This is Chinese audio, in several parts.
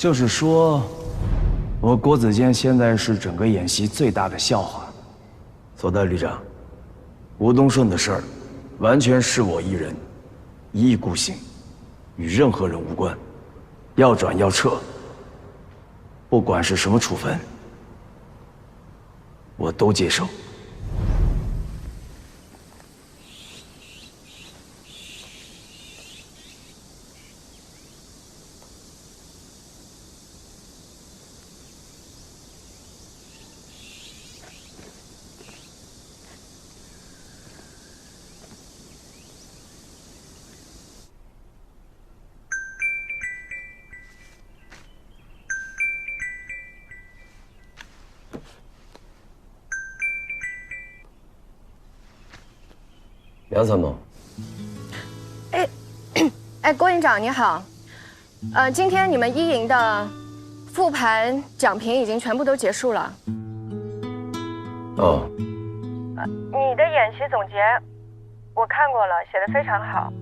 就是说，我郭子健现在是整个演习最大的笑话。左代旅长，吴东顺的事儿，完全是我一人，一意孤行，与任何人无关。要转要撤，不管是什么处分，我都接受。 杨参谋，郭营长你好，今天你们一营的复盘讲评已经全部都结束了。哦，你的演习总结我看过了，写得非常好，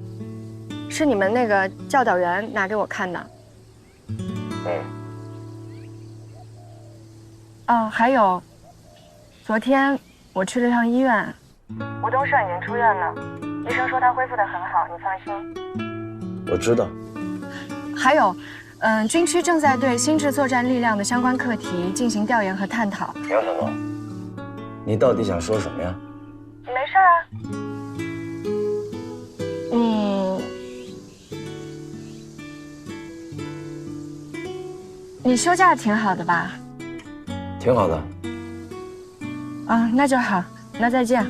是你们那个教导员拿给我看的。还有，昨天我去了趟医院。 吴东顺已经出院了，医生说他恢复得很好，你放心。我知道。还有，军区正在对新制作战力量的相关课题进行调研和探讨。杨参谋，你到底想说什么呀？没事啊。你休假挺好的吧？挺好的。啊，那就好，那再见。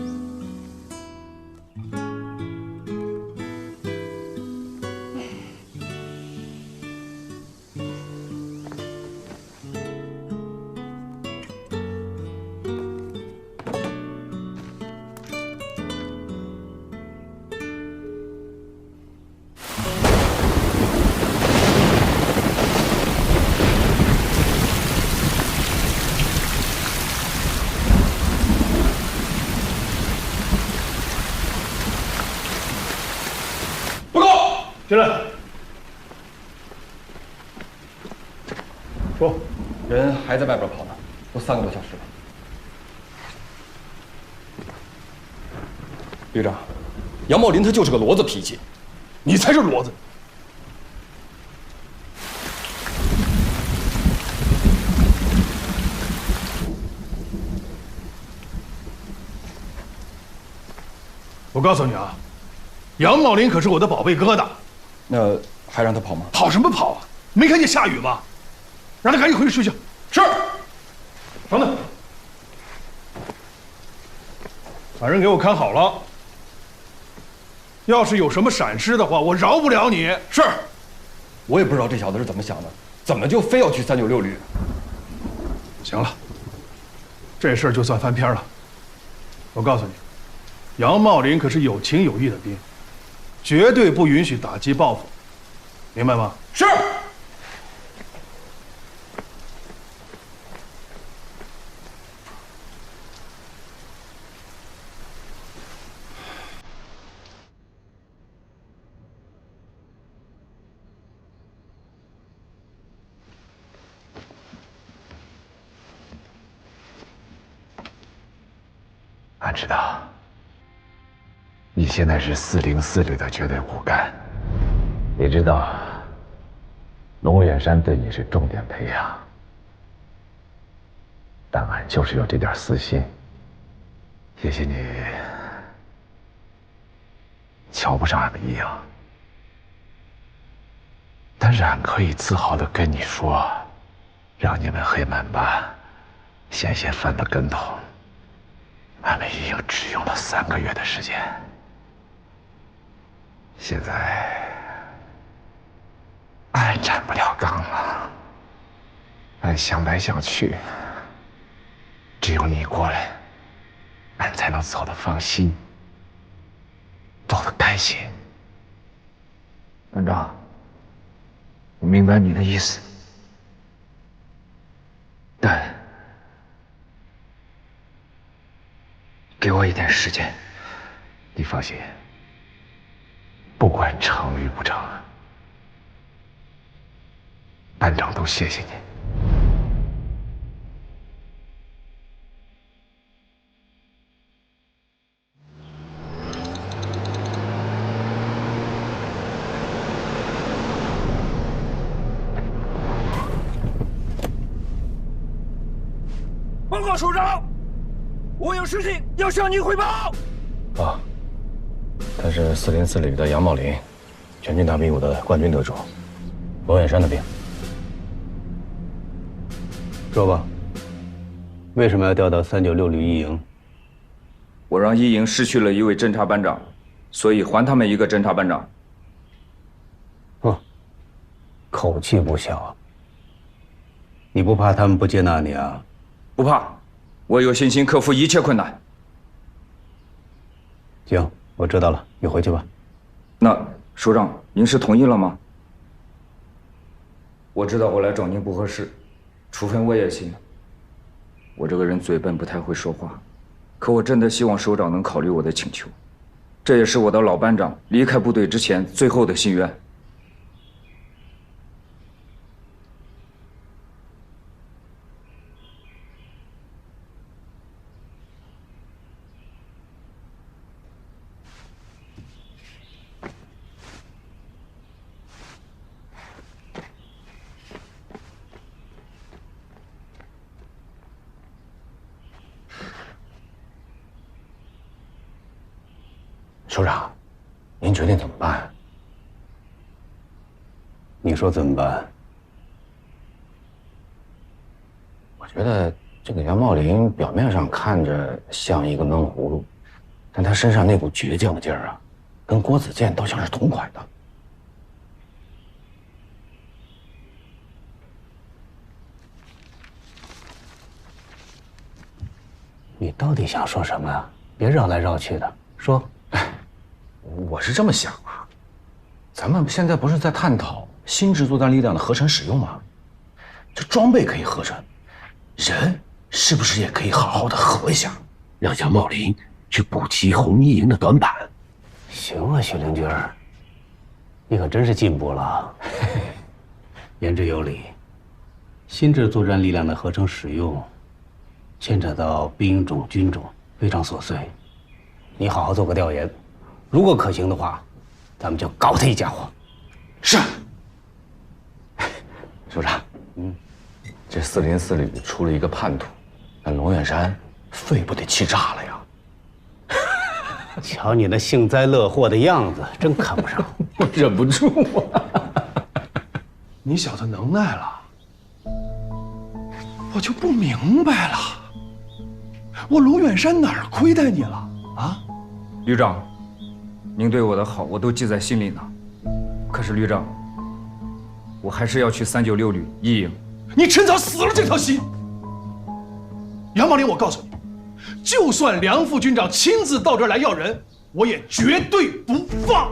进来。说，人还在外边跑呢，都3个多小时了。旅长，杨茂林他就是个骡子脾气，你才是骡子。我告诉你啊，杨茂林可是我的宝贝疙瘩。 那还让他跑吗？跑什么跑啊？没看见下雨吗？让他赶紧回去睡觉。是。等等，把人给我看好了。要是有什么闪失的话，我饶不了你。是。我也不知道这小子是怎么想的，怎么就非要去396旅？行了，这事儿就算翻篇了。我告诉你，杨茂林可是有情有义的兵。 绝对不允许打击报复，明白吗？是。俺知道。 你现在是404旅的绝对骨干，也知道龙远山对你是重点培养，但俺就是有这点私心。也许你瞧不上俺们一营，但是俺可以自豪地跟你说，让你们黑满班险些翻了跟头，俺们一营只用了3个月的时间。 现在，俺站不了岗了，俺想来想去，只有你过来，俺才能走得放心，走得开心。班长，我明白你的意思，但给我一点时间，你放心。 不管成与不成，班长都谢谢你。报告首长，我有事情要向您汇报。啊，他是404旅的杨茂林，全军大比武的冠军得主，罗远山的兵。说吧，为什么要调到396旅一营？我让一营失去了一位侦察班长，所以还他们一个侦察班长。口气不小啊！你不怕他们不接纳你啊？不怕，我有信心克服一切困难。行，我知道了，你回去吧。那首长，您是同意了吗？我知道我来找您不合适，处分我也行。我这个人嘴笨，不太会说话，可我真的希望首长能考虑我的请求，这也是我的老班长离开部队之前最后的心愿。首长，您决定怎么办？你说怎么办？我觉得这个杨茂林表面上看着像一个闷葫芦，但他身上那股倔强的劲儿啊，跟郭子健倒像是同款的。你到底想说什么啊？别绕来绕去的，说。我是这么想啊，咱们现在不是在探讨新制作战力量的合成使用吗？这装备可以合成，人是不是也可以好好的合一下，让杨茂林去补齐红一营的短板？行啊，许灵军儿，你可真是进步了。言之有理，新制作战力量的合成使用，牵扯到兵种、军种，非常琐碎。你好好做个调研。如果可行的话，咱们就搞他一家伙。是，首长，这404旅出了一个叛徒，那龙远山肺不得气炸了呀！瞧你那幸灾乐祸的样子，真看不上。我忍不住啊！你小子能耐了，我就不明白了，我龙远山哪儿亏待你了啊？旅长，您对我的好我都记在心里呢。可是旅长，我还是要去396旅一营。你趁早死了这条心！杨茂林，我告诉你，就算梁副军长亲自到这儿来要人，我也绝对不放。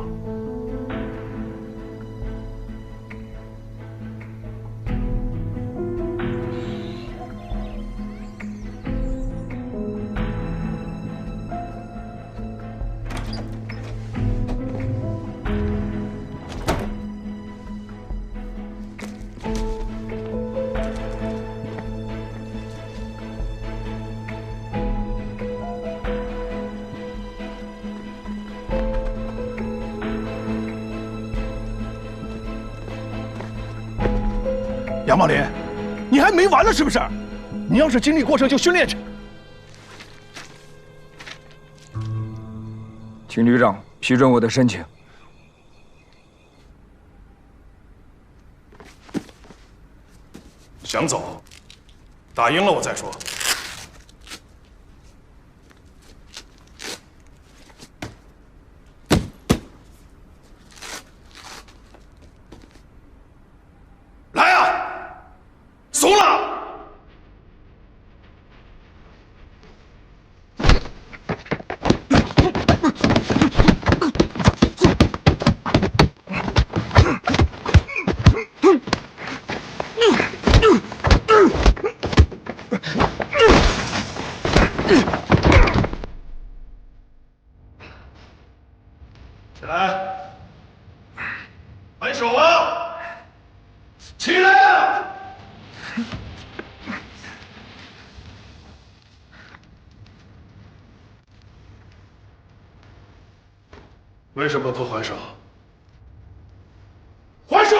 杨茂林，你还没完了是不是？你要是精力过剩就训练去。请旅长批准我的申请。想走，打赢了我再说。来呀！怂了！起来，摆手啊！起来呀！为什么不还手？还手！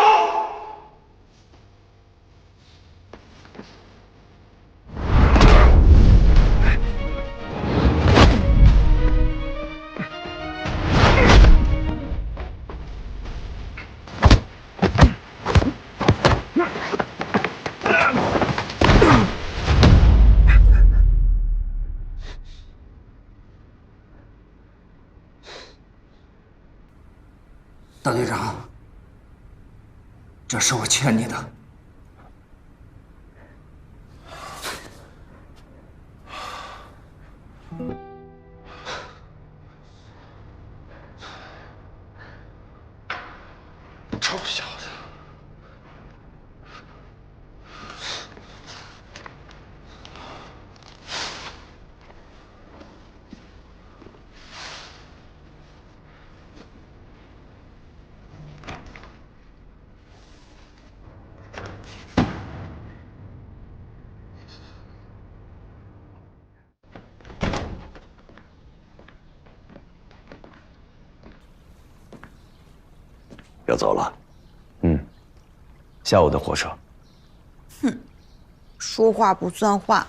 大队长，这是我欠你的。臭小子！要走了。下午的火车。说话不算话，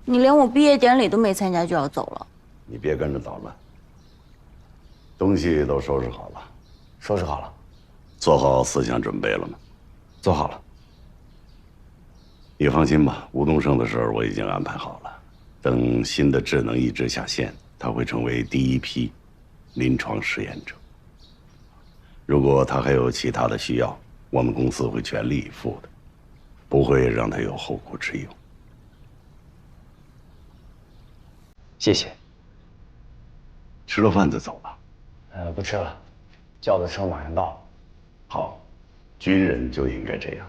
你连我毕业典礼都没参加就要走了。你别跟着捣乱。东西都收拾好了，收拾好了，做好思想准备了吗？做好了。你放心吧，吴东升的事儿我已经安排好了。等新的智能移植下线，他会成为第一批临床试验者。如果他还有其他的需要，我们公司会全力以赴的，不会让他有后顾之忧。谢谢。吃了饭就走了？不吃了，叫的车马上到。好，军人就应该这样。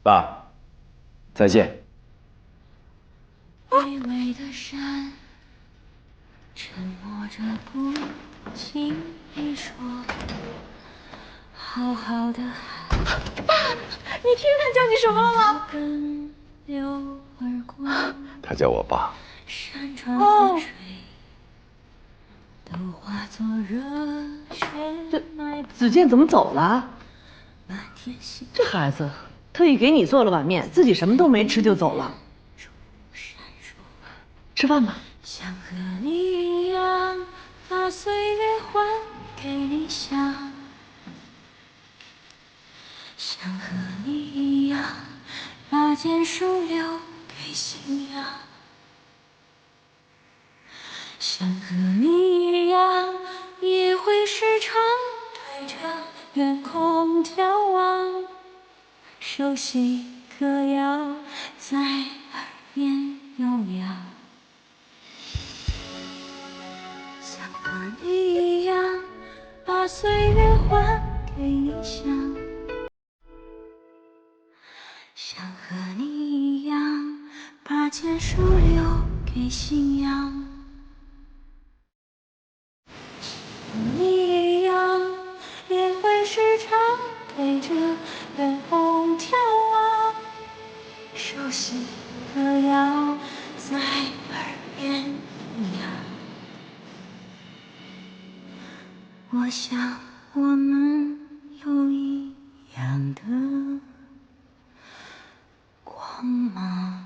爸，再见。卑微的山，沉默着不经意说，好好的海。爸，你听他叫你什么了吗？奔流而过，他叫我爸。山川湖水都化作热血埋。子健怎么走了？满天星这孩子特意给你做了碗面，自己什么都没吃就走了。吃饭吧。想和你一样，把岁月还给理想。想和你一样，把坚守留给信仰。想和你一样，也会时常对着远空眺望，熟悉歌谣在耳边悠扬。想和你一样，把岁月还给理想。想和你一样，把坚守留给信仰。和你一样，也会时常对着远方眺望，熟悉歌谣在耳边悠扬。我想我们有一样的光芒。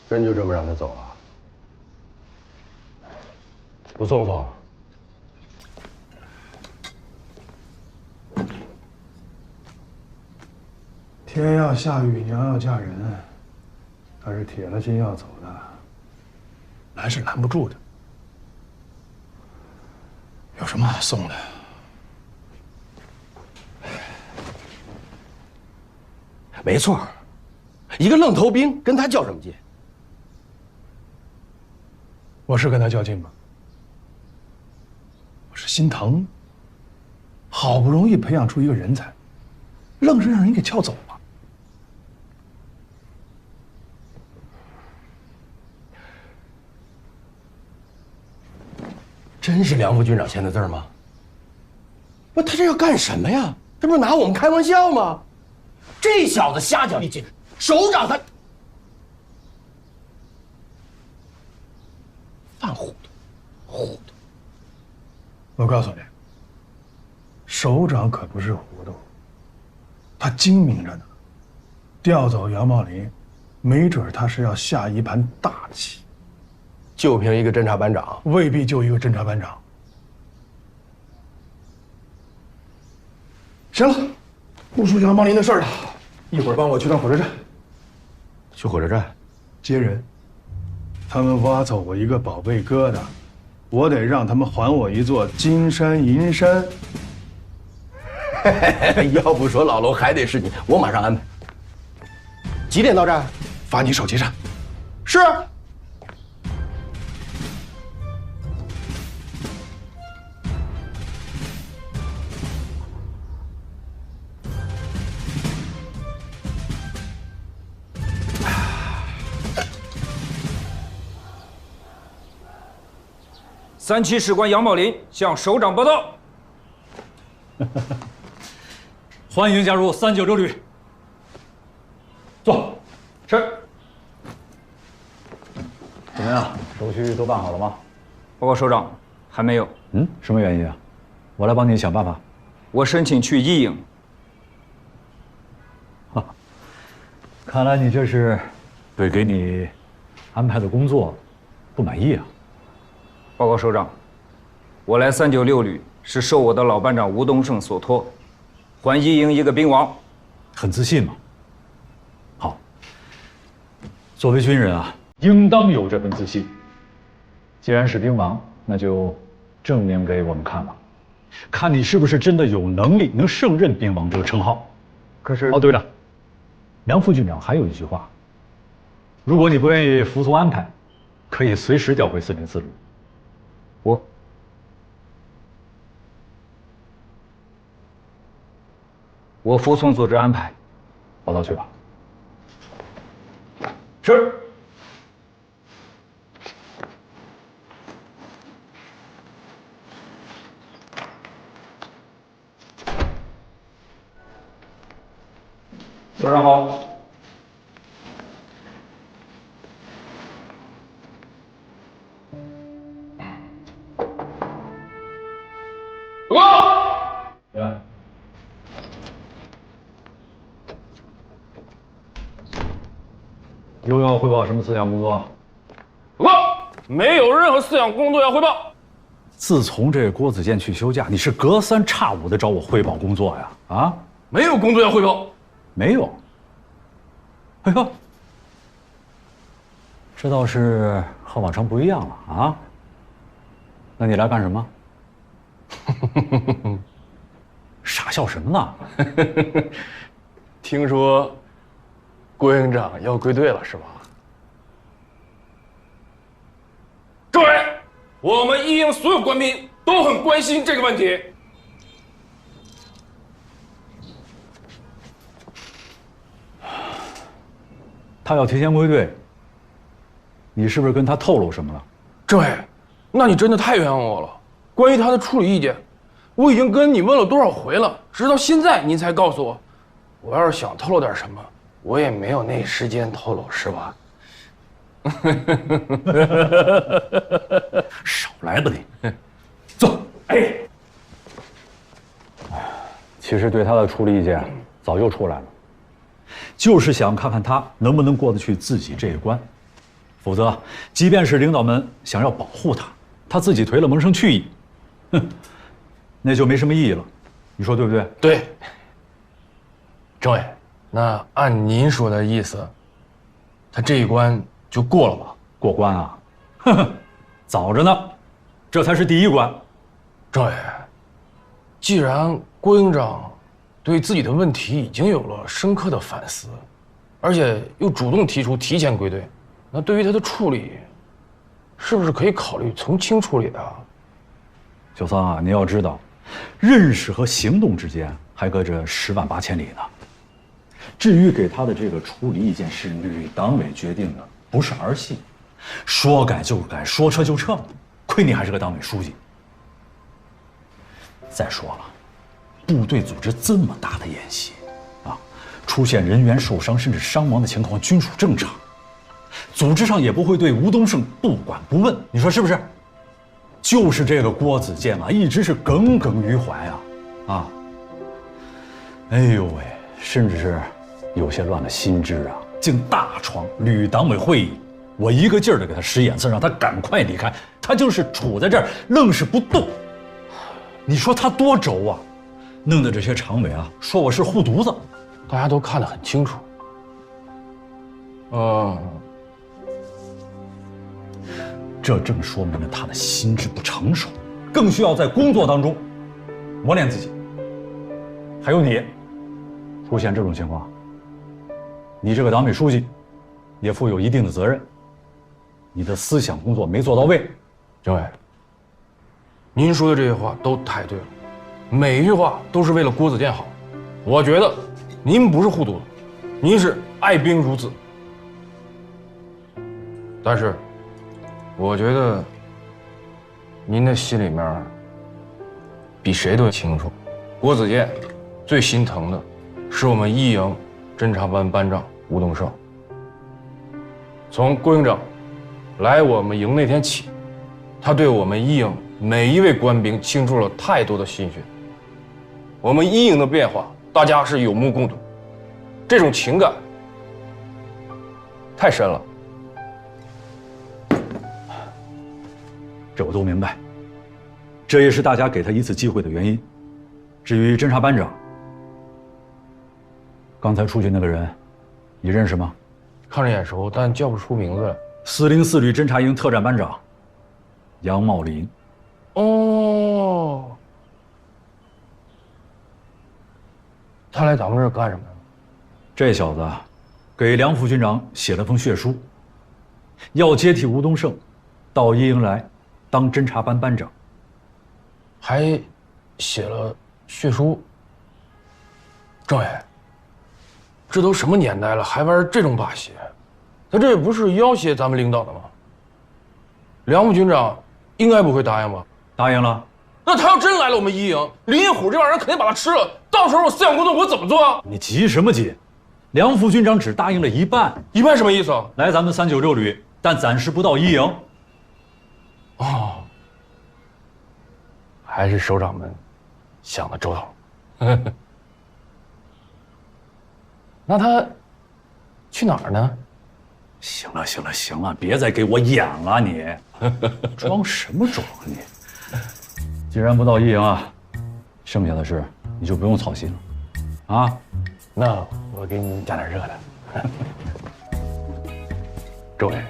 真就这么让他走了？不送风。天要下雨，娘要嫁人，他是铁了心要走的，拦是拦不住的。有什么好送的？没错，一个愣头兵跟他较什么劲？我是跟他较劲吗？我是心疼。好不容易培养出一个人才，愣是让人给撬走了。真是梁副军长签的字吗？不，他这要干什么呀？这不是拿我们开玩笑吗？这小子瞎讲一句，首长他犯糊涂，糊涂。我告诉你，首长可不是糊涂，他精明着呢。调走杨茂林，没准他是要下一盘大棋。就凭一个侦察班长，未必就一个侦察班长。行了，不说杨茂林的事儿了，一会儿帮我去趟火车站。去火车站接人。他们挖走我一个宝贝疙瘩，我得让他们还我一座金山银山。要不说老楼还得是你，我马上安排。几点到站？发你手机上。是。3期士官杨茂林向首长报道。欢迎加入396旅。坐。是。怎么样？手续都办好了吗？报告首长，还没有。什么原因啊？我来帮你想办法。我申请去一营。看来你这是对给你安排的工作不满意啊。报告首长，我来396旅是受我的老班长吴东胜所托，还一营一个兵王。很自信嘛。好，作为军人啊，应当有这份自信。既然是兵王，那就证明给我们看吧，看你是不是真的有能力能胜任兵王这个称号。可是，哦，对了，梁副军长还有一句话：如果你不愿意服从安排，可以随时调回404旅。我服从组织安排。报道去吧。是。早上好。报告。又要汇报什么思想工作？报告，没有任何思想工作要汇报。自从这郭子健去休假，你是隔3差5的找我汇报工作呀？啊？没有工作要汇报。没有。哎呦，这倒是和往常不一样了啊。那你来干什么？傻笑什么呢？听说郭营长要归队了，是吧？各位，我们一营所有官兵都很关心这个问题。他要提前归队，你是不是跟他透露什么了？政委，那你真的太冤枉我了。关于他的处理意见，我已经跟你问了多少回了，直到现在您才告诉我。我要是想透露点什么，我也没有那时间透露，是吧？少来吧你！坐。哎，其实对他的处理意见早就出来了，就是想看看他能不能过得去自己这一关。否则，即便是领导们想要保护他，他自己颓了，萌生去意，那就没什么意义了。你说对不对？对。政委，那按您说的意思，他这一关就过了吧？过关啊？呵呵，早着呢，这才是第1关。政委，既然郭营长对自己的问题已经有了深刻的反思，而且又主动提出提前归队，那对于他的处理，是不是可以考虑从轻处理啊？小桑啊，你要知道，认识和行动之间还隔着10万8千里呢。至于给他的这个处理意见是吕党委决定的，不是儿戏，说改就改，说撤就撤。亏你还是个党委书记。再说了，部队组织这么大的演习，啊，出现人员受伤甚至伤亡的情况均属正常，组织上也不会对吴东胜不管不问，你说是不是？就是这个郭子健嘛，一直是耿耿于怀啊，哎呦喂，甚至是有些乱了心智啊，竟大闯吕党委会议。我一个劲儿的给他使眼色，让他赶快离开，他就是杵在这儿，愣是不动。你说他多轴啊，弄得这些常委啊说我是护犊子，大家都看得很清楚。这正说明了他的心智不成熟，更需要在工作当中磨练自己。还有你，出现这种情况，你这个党委书记也负有一定的责任，你的思想工作没做到位。政委，您说的这些话都太对了，每一句话都是为了郭子健好。我觉得您不是护犊子，您是爱兵如子。但是我觉得您的心里面比谁都清楚，郭子健最心疼的是我们一营侦察班班长吴东胜。从郭营长来我们营那天起，他对我们一营每一位官兵倾注了太多的心血。我们一营的变化，大家是有目共睹，这种情感太深了。这我都明白，这也是大家给他一次机会的原因。至于侦察班长，刚才出去那个人，你认识吗？看着眼熟，但叫不出名字来。404旅侦察营特战班长杨茂林。哦，他来咱们这儿干什么呀？这小子给梁副军长写了封血书，要接替吴东胜到一营来当侦察班班长。还写了血书。政委，这都什么年代了，还玩这种把戏？他这也不是要挟咱们领导的吗？梁副军长应该不会答应吧？答应了。那他要真来了我们一营，林业虎这帮人肯定把他吃了，到时候我思想工作我怎么做啊？你急什么急？梁副军长只答应了一半。一半什么意思啊？来咱们396旅，但暂时不到一营。哦，还是首长们想的周到。那他去哪儿呢？行了行了行了，别再给我演了你，装什么装啊你？既然不到一营啊，剩下的事你就不用操心了，啊？那我给你加点热的。周委，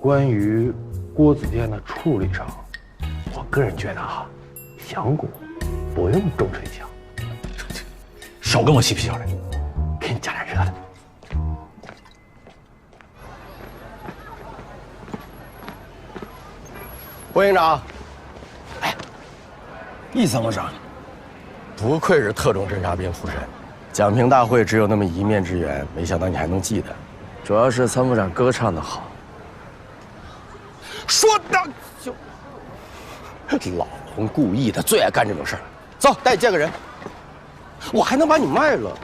关于郭子健的处理上，我个人觉得啊，响鼓不用重锤枪，少跟我嬉皮笑脸，给你加点热的。郭营长，易参谋长，不愧是特种侦察兵出身，奖评大会只有那么一面之缘，没想到你还能记得。主要是参谋长歌唱得好。说的就，老红故意的，最爱干这种事儿。走，带你见个人，我还能把你卖了。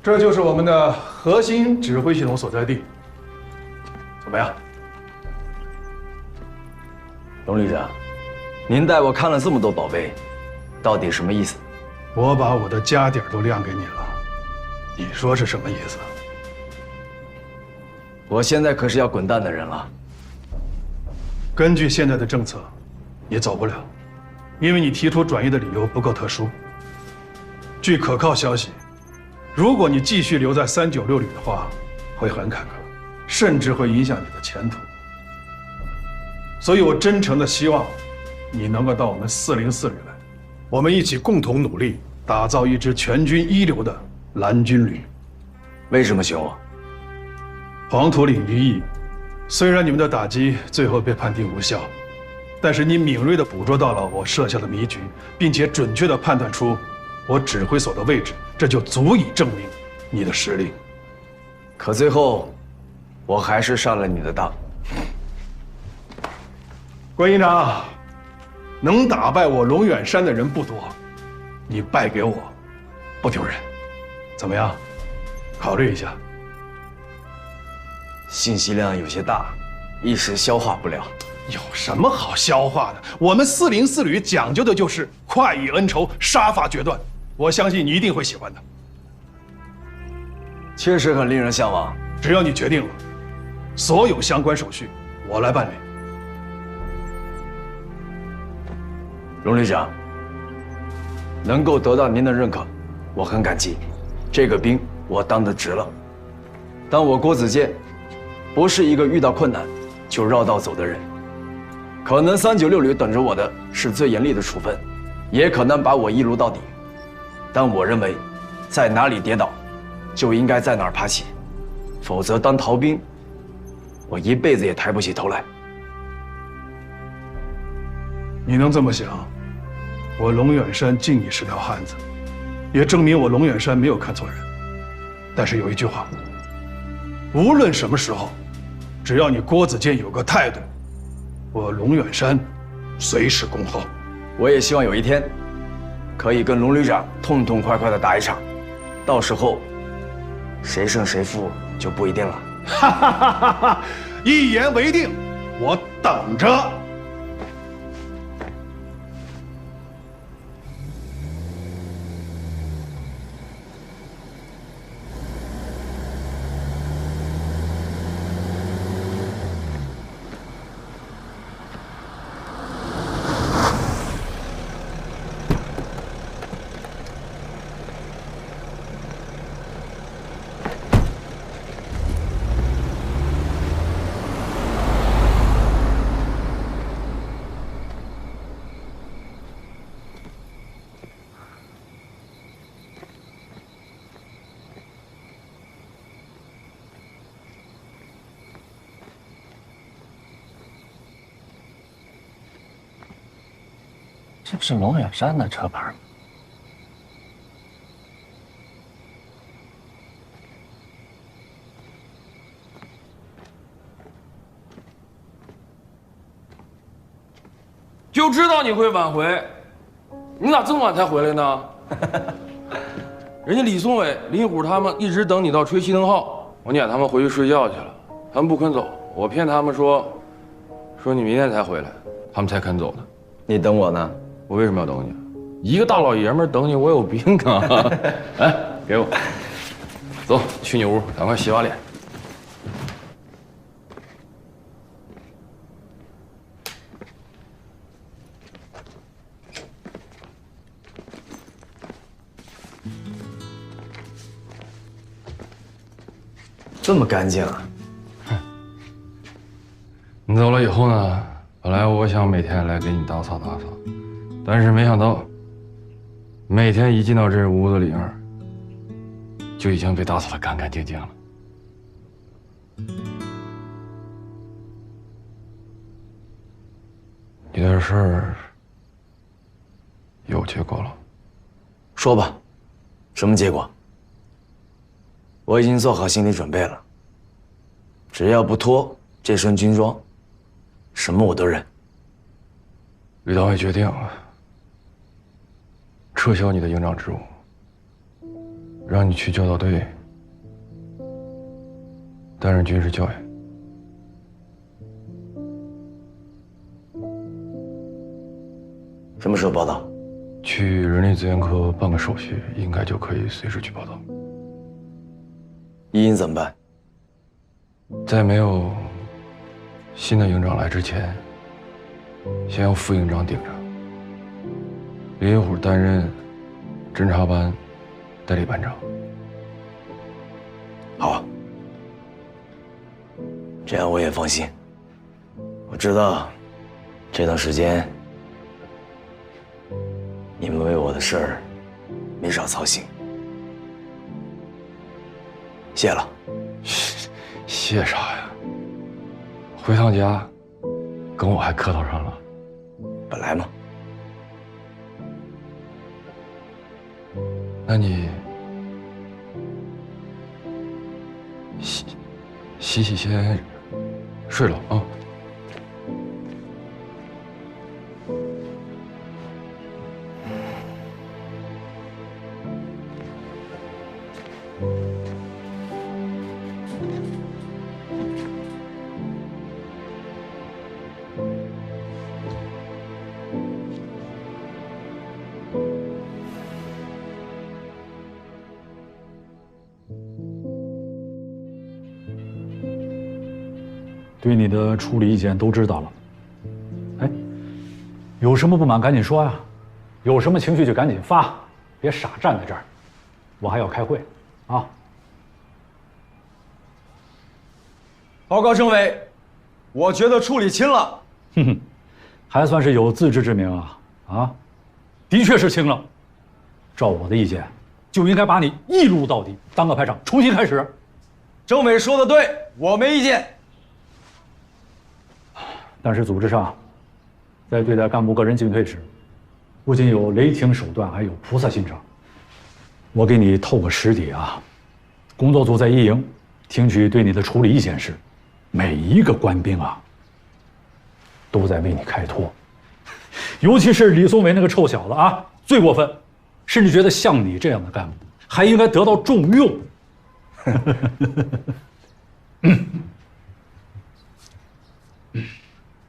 这就是我们的核心指挥系统所在地，怎么样？董旅长，您带我看了这么多宝贝，到底什么意思？我把我的家底儿都亮给你了，你说是什么意思？我现在可是要滚蛋的人了。根据现在的政策，你走不了，因为你提出转移的理由不够特殊。据可靠消息，如果你继续留在396旅的话，会很坎坷，甚至会影响你的前途。所以我真诚的希望你能够到我们404旅来，我们一起共同努力，打造一支全军一流的蓝军旅。为什么选我？黄土岭一役，虽然你们的打击最后被判定无效，但是你敏锐地捕捉到了我设下的迷局，并且准确地判断出我指挥所的位置，这就足以证明你的实力。可最后，我还是上了你的当。关营长，能打败我龙远山的人不多，你败给我，不丢人。怎么样？考虑一下。信息量有些大，一时消化不了。有什么好消化的？我们404旅讲究的就是快意恩仇，杀伐决断。我相信你一定会喜欢的。确实很令人向往。只要你决定了，所有相关手续我来办理。龙旅长，能够得到您的认可，我很感激。这个兵我当得值了。但我郭子健，不是一个遇到困难就绕道走的人。可能396旅等着我的是最严厉的处分，也可能把我一撸到底。但我认为，在哪里跌倒，就应该在哪儿爬起，否则当逃兵，我一辈子也抬不起头来。你能这么想，我龙远山敬你是条汉子，也证明我龙远山没有看错人。但是有一句话，无论什么时候，只要你郭子健有个态度，我龙远山随时恭候。我也希望有一天，可以跟龙旅长痛痛快快地打一场，到时候谁胜谁负就不一定了。哈哈哈哈哈！一言为定，我等着。这不是龙远山的车牌吗？就知道你会挽回，你咋这么晚才回来呢？人家李松伟、林虎他们一直等你到吹熄灯号，我撵他们回去睡觉去了，他们不肯走，我骗他们说你明天才回来，他们才肯走的。你等我呢？我为什么要等你？一个大老爷们等你，我有病啊！哎，给我，走，去你屋，赶快洗把脸。这么干净啊！你走了以后呢？本来我想每天来给你打扫打扫，但是没想到，每天一进到这屋子里面，就已经被打扫得干干净净了。你的事儿有结果了？说吧，什么结果？我已经做好心理准备了，只要不脱这身军装，什么我都认。吕党委决定撤销你的营长职务，让你去教导队担任军事教员。什么时候报道？去人力资源科办个手续，应该就可以随时去报道。一营怎么办？在没有新的营长来之前，先由副营长顶着，林虎担任侦察班代理班长。好，这样我也放心。我知道这段时间你们为我的事儿没少操心。谢了。谢啥呀？回趟家，跟我还客套上了。本来嘛。那你洗先睡了啊。对你的处理意见都知道了。哎，有什么不满赶紧说呀，有什么情绪就赶紧发，别傻站在这儿，我还要开会啊。报告政委，我觉得处理轻了。哼哼，还算是有自知之明啊啊，的确是轻了。照我的意见，就应该把你一撸到底，当个排长，重新开始。政委说的对，我没意见。但是组织上，在对待干部个人进退时，不仅有雷霆手段，还有菩萨心肠。我给你透个实底啊，工作组在一营听取对你的处理意见时，每一个官兵啊，都在为你开脱。尤其是李松伟那个臭小子啊，最过分，甚至觉得像你这样的干部还应该得到重用。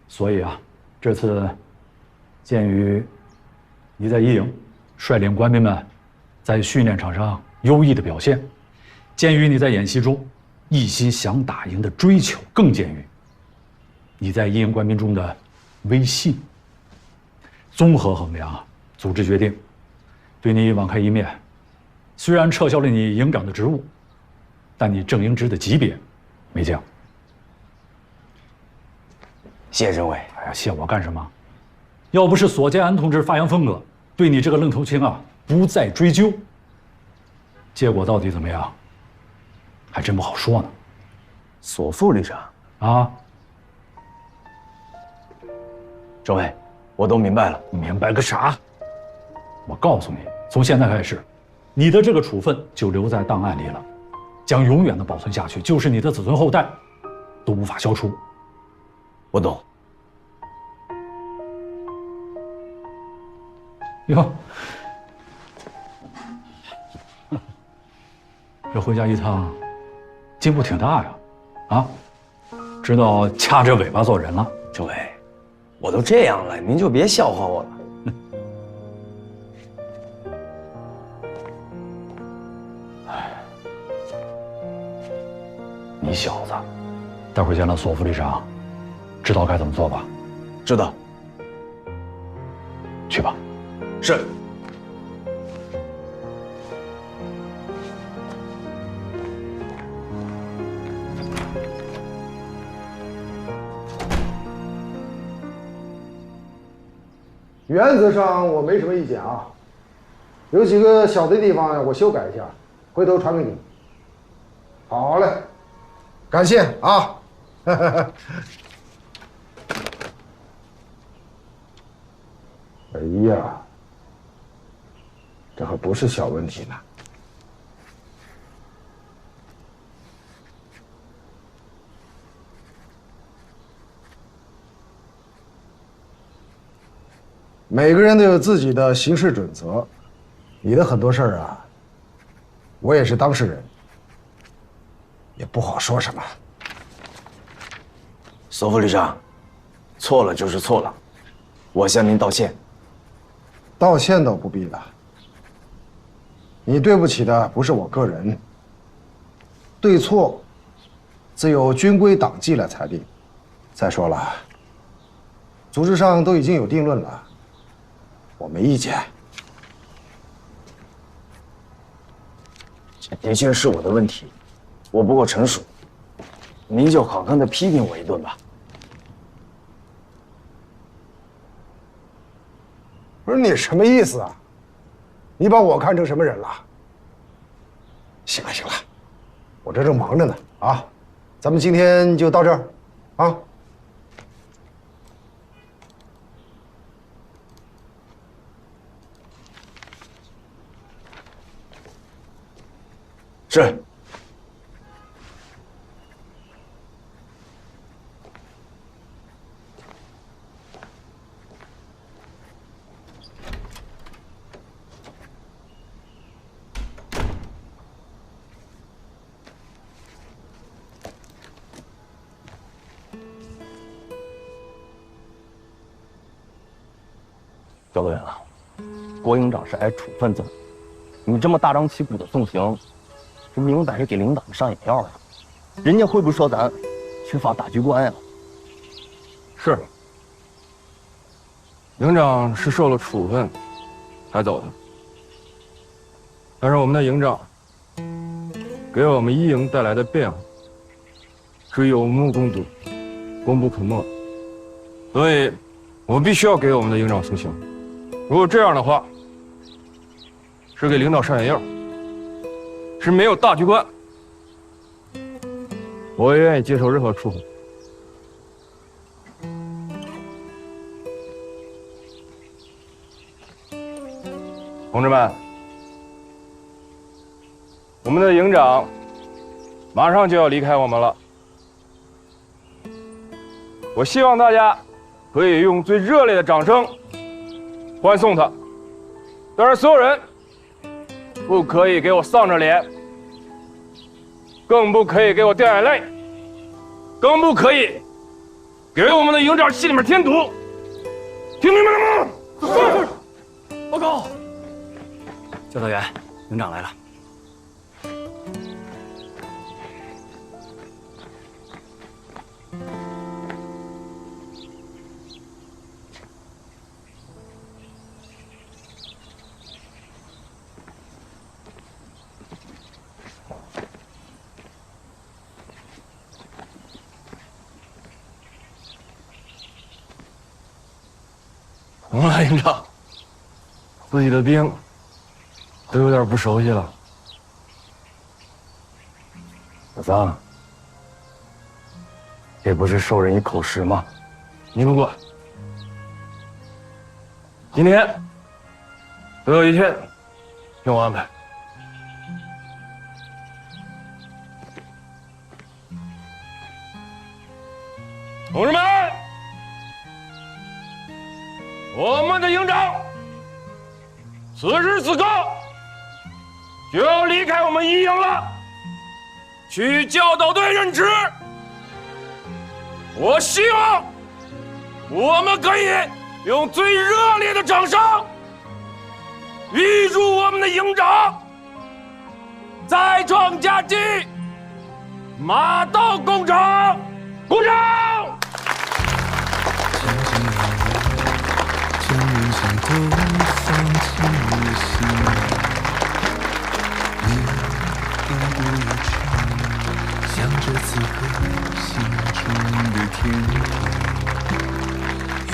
所以啊，这次鉴于你在一营率领官兵们在训练场上优异的表现，鉴于你在演习中一心想打赢的追求，更鉴于你在一营官兵中的威信，综合衡量，组织决定对你网开一面。虽然撤销了你营长的职务，但你正营职的级别没降。谢政委。哎呀，谢我干什么？要不是索建安同志发扬风格，对你这个愣头青啊不再追究，结果到底怎么样，还真不好说呢。索副旅长啊，政委，我都明白了。明白个啥？我告诉你，从现在开始，你的这个处分就留在档案里了，将永远的保存下去，就是你的子孙后代都无法消除。我懂。哟，这回家一趟，进步挺大呀，啊，知道掐着尾巴做人了。政委，我都这样了，您就别笑话我了。你小子，待会儿见了索副旅长，知道该怎么做吧？知道。去吧。是。原则上我没什么意见啊，有几个小的地方我修改一下，回头传给你。好嘞，感谢啊。哎呀，这可不是小问题呢。每个人都有自己的行事准则，你的很多事儿啊，我也是当事人，也不好说什么。索副旅长，错了就是错了，我向您道歉。道歉倒不必了，你对不起的不是我个人，对错自有军规党纪来裁定。再说了，组织上都已经有定论了，我没意见。这的确是我的问题，我不够成熟，您就好好的批评我一顿吧。不是你什么意思啊？你把我看成什么人了？行了行了，我这正忙着呢啊，咱们今天就到这儿，啊。是。教导员啊，郭营长是挨处分的，你这么大张旗鼓的送行，这明摆着给领导上眼药啊！人家会不会说咱缺乏大局观呀？是，营长是受了处分才走的，但是我们的营长给我们一营带来的变化是有目共睹、功不可没，所以我们必须要给我们的营长送行。如果这样的话，是给领导上眼药，是没有大局观，我也愿意接受任何处分。同志们，我们的营长马上就要离开我们了，我希望大家可以用最热烈的掌声欢送他，但是所有人不可以给我丧着脸，更不可以给我掉眼泪，更不可以给我们的营长心里面添堵，听明白了吗？是。报告。教导员，营长来了。怎么了，营长？自己的兵都有点不熟悉了。老三，这不是授人以口实吗？你不管。今天最后一天，听我安排。同志们，我们的营长此时此刻就要离开我们一营了，去教导队任职。我希望我们可以用最热烈的掌声，预祝我们的营长再创佳绩，马到功成。鼓掌！将梦想都放进了心，你要不要唱？想着此刻心中的天空，又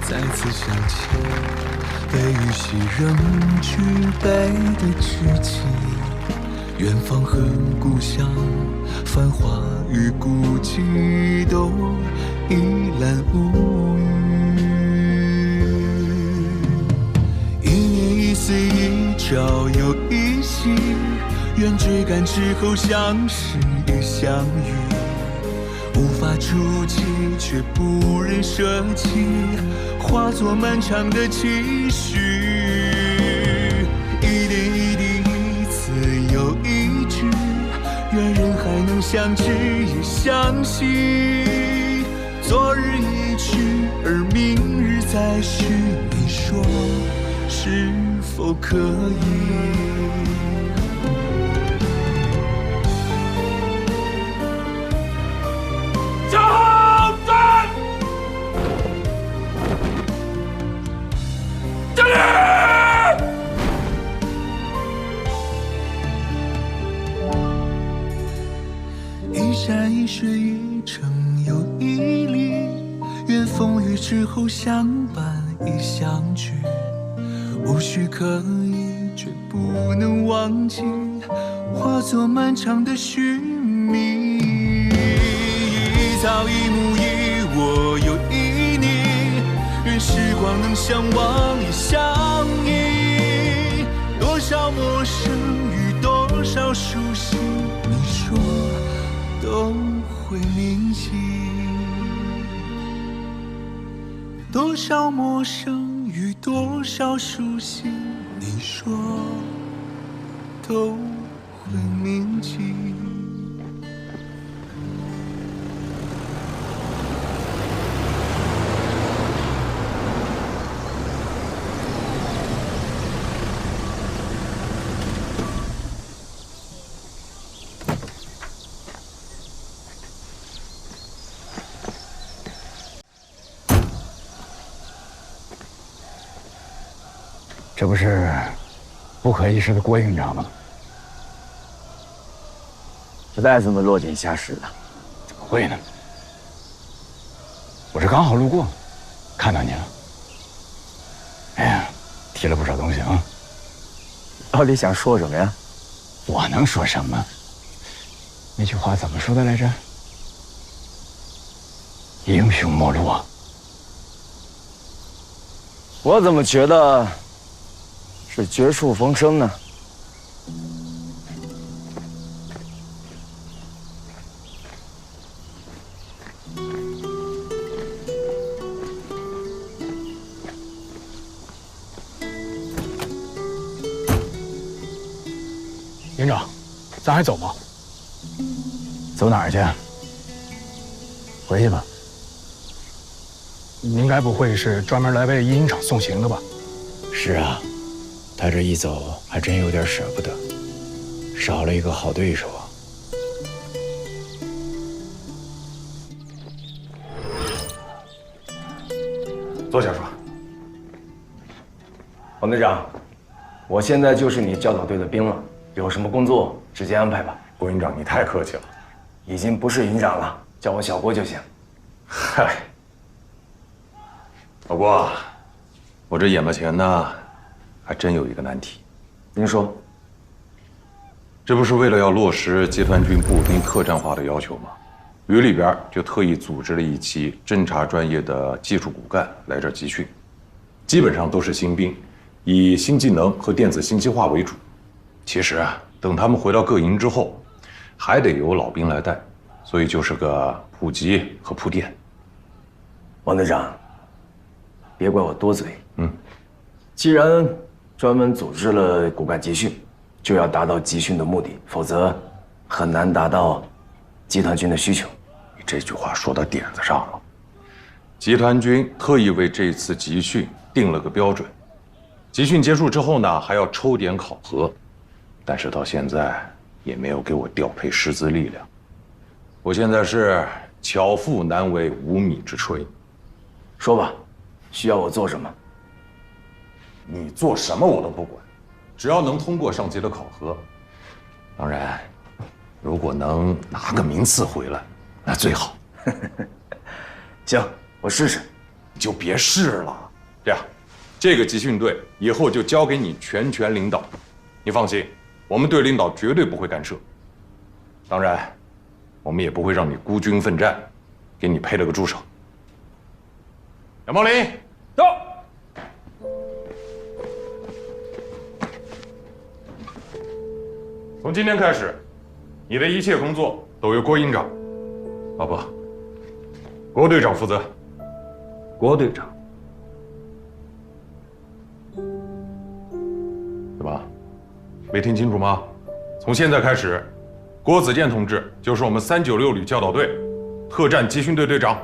再次想起被雨洗仍举杯的知己，远方和故乡，繁华与孤寂都一览无余。一年一岁，一朝又一夕，愿追赶之后相识与相遇，无法触及却不忍舍弃，化作漫长的期许。一点一滴，一字又一句，愿人还能相知也相惜。昨日已去，而明日再续，你说是否可以？交战！敬礼！一山一水，一城又一里，愿风雨之后相伴亦相聚，无需刻意却不能忘记，化作漫长的寻觅。一草一木一我又一你，愿时光能相忘也相依。多少陌生与多少熟悉，你说都会铭记。多少陌生与多少熟悉，你说都会铭记。这不是不可一世的郭营长吗？实在这么落井下石的？怎么会呢？我这刚好路过，看到你了。哎呀，提了不少东西啊！到底想说什么呀？我能说什么？那句话怎么说的来着？英雄末路啊！我怎么觉得是绝处逢生呢？营长，咱还走吗？走哪儿去？回去吧。您该不会是专门来为营长送行的吧？是啊，他这一走还真有点舍不得，少了一个好对手啊。坐下说。王队长，我现在就是你教导队的兵了，有什么工作直接安排吧。郭营长，你太客气了，已经不是营长了，叫我小郭就行。嗨，老郭，我这眼巴前呢，还真有一个难题。您说。这不是为了要落实集团军步兵特战化的要求吗？旅里边就特意组织了一期侦察专业的技术骨干来这儿集训，基本上都是新兵，以新技能和电子信息化为主。其实啊，等他们回到各营之后，还得由老兵来带，所以就是个普及和铺垫。王队长，别怪我多嘴。既然专门组织了骨干集训，就要达到集训的目的，否则很难达到集团军的需求。你这句话说到点子上了。集团军特意为这次集训定了个标准，集训结束之后呢，还要抽点考核，但是到现在也没有给我调配师资力量。我现在是巧妇难为无米之炊。说吧，需要我做什么？你做什么我都不管，只要能通过上级的考核。当然，如果能拿个名次回来，那最好。行，我试试。你就别试了。这样，这个集训队以后就交给你全权领导。你放心，我们队领导绝对不会干涉。当然，我们也不会让你孤军奋战，给你配了个助手。杨茂林，到。从今天开始，你的一切工作都由郭营长，不，郭队长负责。郭队长，怎么，没听清楚吗？从现在开始，郭子健同志就是我们396旅教导队特战集训队队长。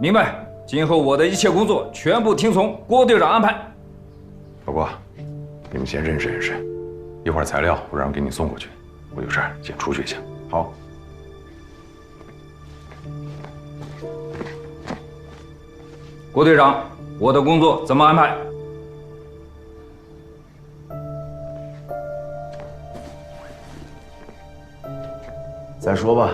明白。今后我的一切工作全部听从郭队长安排。老郭，你们先认识认识，一会儿材料我让人给你送过去，我有事儿先出去一下。好。郭队长，我的工作怎么安排？再说吧。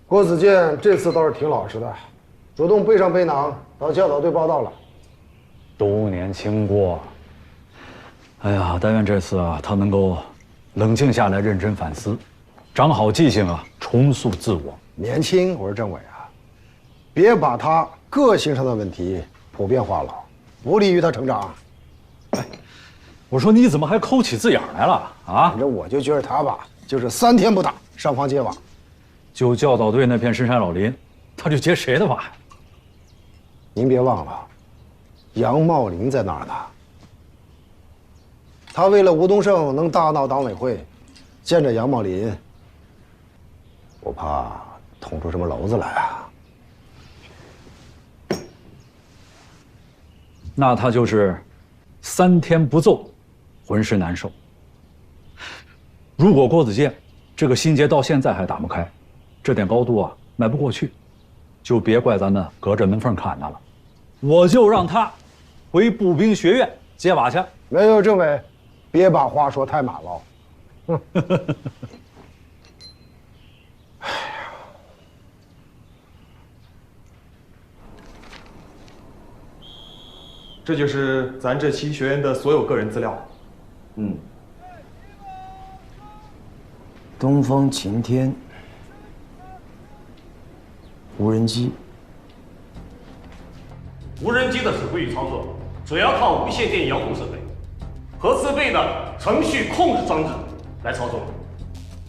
郭子健这次倒是挺老实的，主动背上背囊到教导队报道了。都年轻过，哎呀，但愿这次啊，他能够冷静下来，认真反思，长好记性啊，重塑自我。年轻，我说政委啊，别把他个性上的问题普遍化了，不利于他成长。哎，我说你怎么还抠起字眼来了啊？反正我就觉得他吧，就是3天不打，上房揭瓦。就教导队那片深山老林，他就接谁的瓦？您别忘了，杨茂林在那儿呢。他为了吴东胜能大闹党委会，见着杨茂林，我怕捅出什么篓子来啊。那他就是3天不奏，浑身难受。如果郭子健这个心结到现在还打不开，这点高度啊迈不过去，就别怪咱们隔着门缝看他了。我就让他回步兵学院接瓦去。没有，政委，别把话说太满了。这就是咱这期学员的所有个人资料。东方晴天，无人机。无人机的指挥与操作主要靠无线电遥控设备和自备的程序控制装置来操作。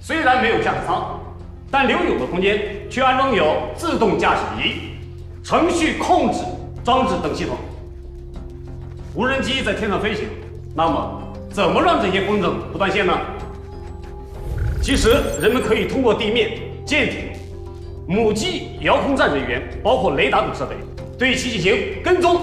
虽然没有驾驶舱，但留有的空间却安装有自动驾驶仪、程序控制装置等系统。无人机在天上飞行，那么怎么让这些风筝不断线呢？其实人们可以通过地面、舰艇、母机遥控站人员，包括雷达等设备，对其进行跟踪。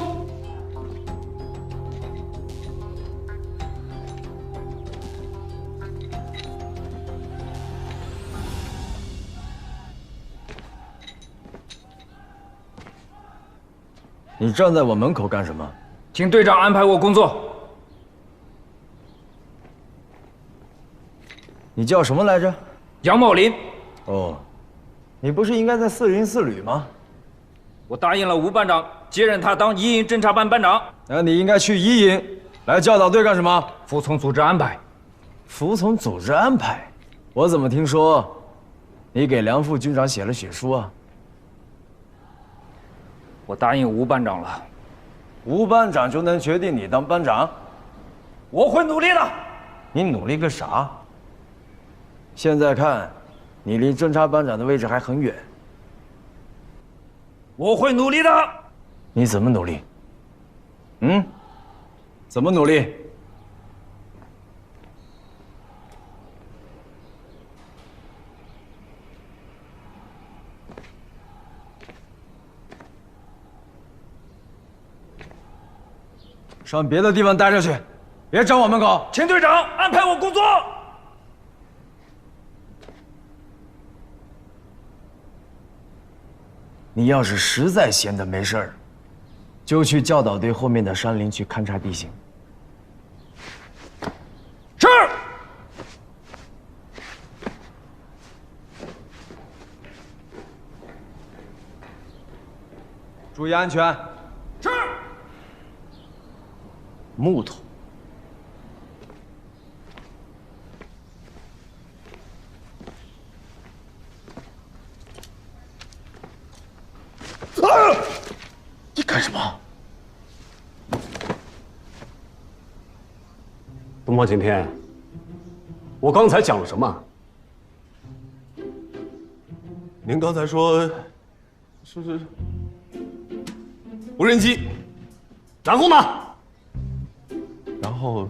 你站在我门口干什么？请队长安排我工作。你叫什么来着？杨茂林。哦，你不是应该在404旅吗？我答应了吴班长，接任他当一营侦察班班长。那你应该去一营，来教导队干什么？服从组织安排。服从组织安排？我怎么听说你给梁副军长写了血书啊？我答应吴班长了。吴班长就能决定你当班长？我会努力的。你努力个啥？现在看，你离侦察班长的位置还很远。我会努力的。你怎么努力？怎么努力？上别的地方待着去，别站我门口。请队长安排我工作。你要是实在闲得没事儿，就去教导队后面的山林去勘察地形。是。注意安全。是。木头。你干什么？东方晴天，我刚才讲了什么？您刚才说，是无人机，然后呢？然后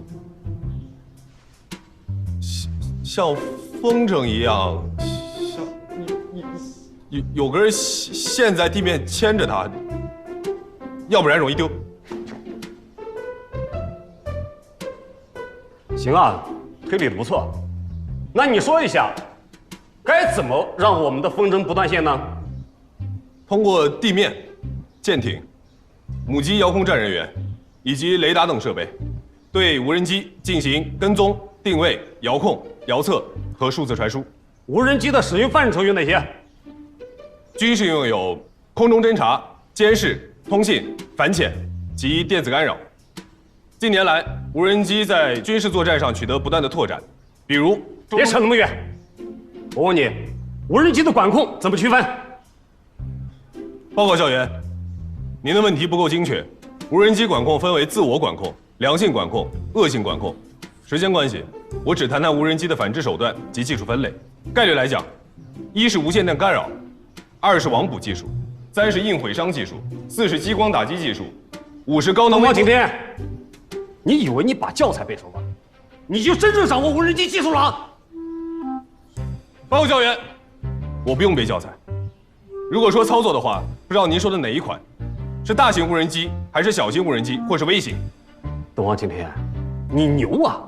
像风筝一样，像有个人陷在地面牵着它，要不然容易丢。行啊，推理的不错。那你说一下，该怎么让我们的风筝不断线呢？通过地面、舰艇、母机遥控站人员以及雷达等设备，对无人机进行跟踪、定位、遥控、遥测和数字传输。无人机的使用范畴有哪些？军事用有空中侦察、监视、通信、反潜及电子干扰。近年来，无人机在军事作战上取得不断的拓展，比如别扯那么远。我问你，无人机的管控怎么区分？报告校园，您的问题不够精确。无人机管控分为自我管控、良性管控、恶性管控。时间关系，我只谈谈无人机的反制手段及技术分类。概略来讲，一是无线电干扰，二是网捕技术，三是硬毁伤技术，四是激光打击技术，五是高能。王景天，你以为你把教材背熟了，你就真正掌握无人机技术了？报告教员，我不用背教材。如果说操作的话，不知道您说的哪一款，是大型无人机，还是小型无人机，或是微型？东方晴天，你牛啊！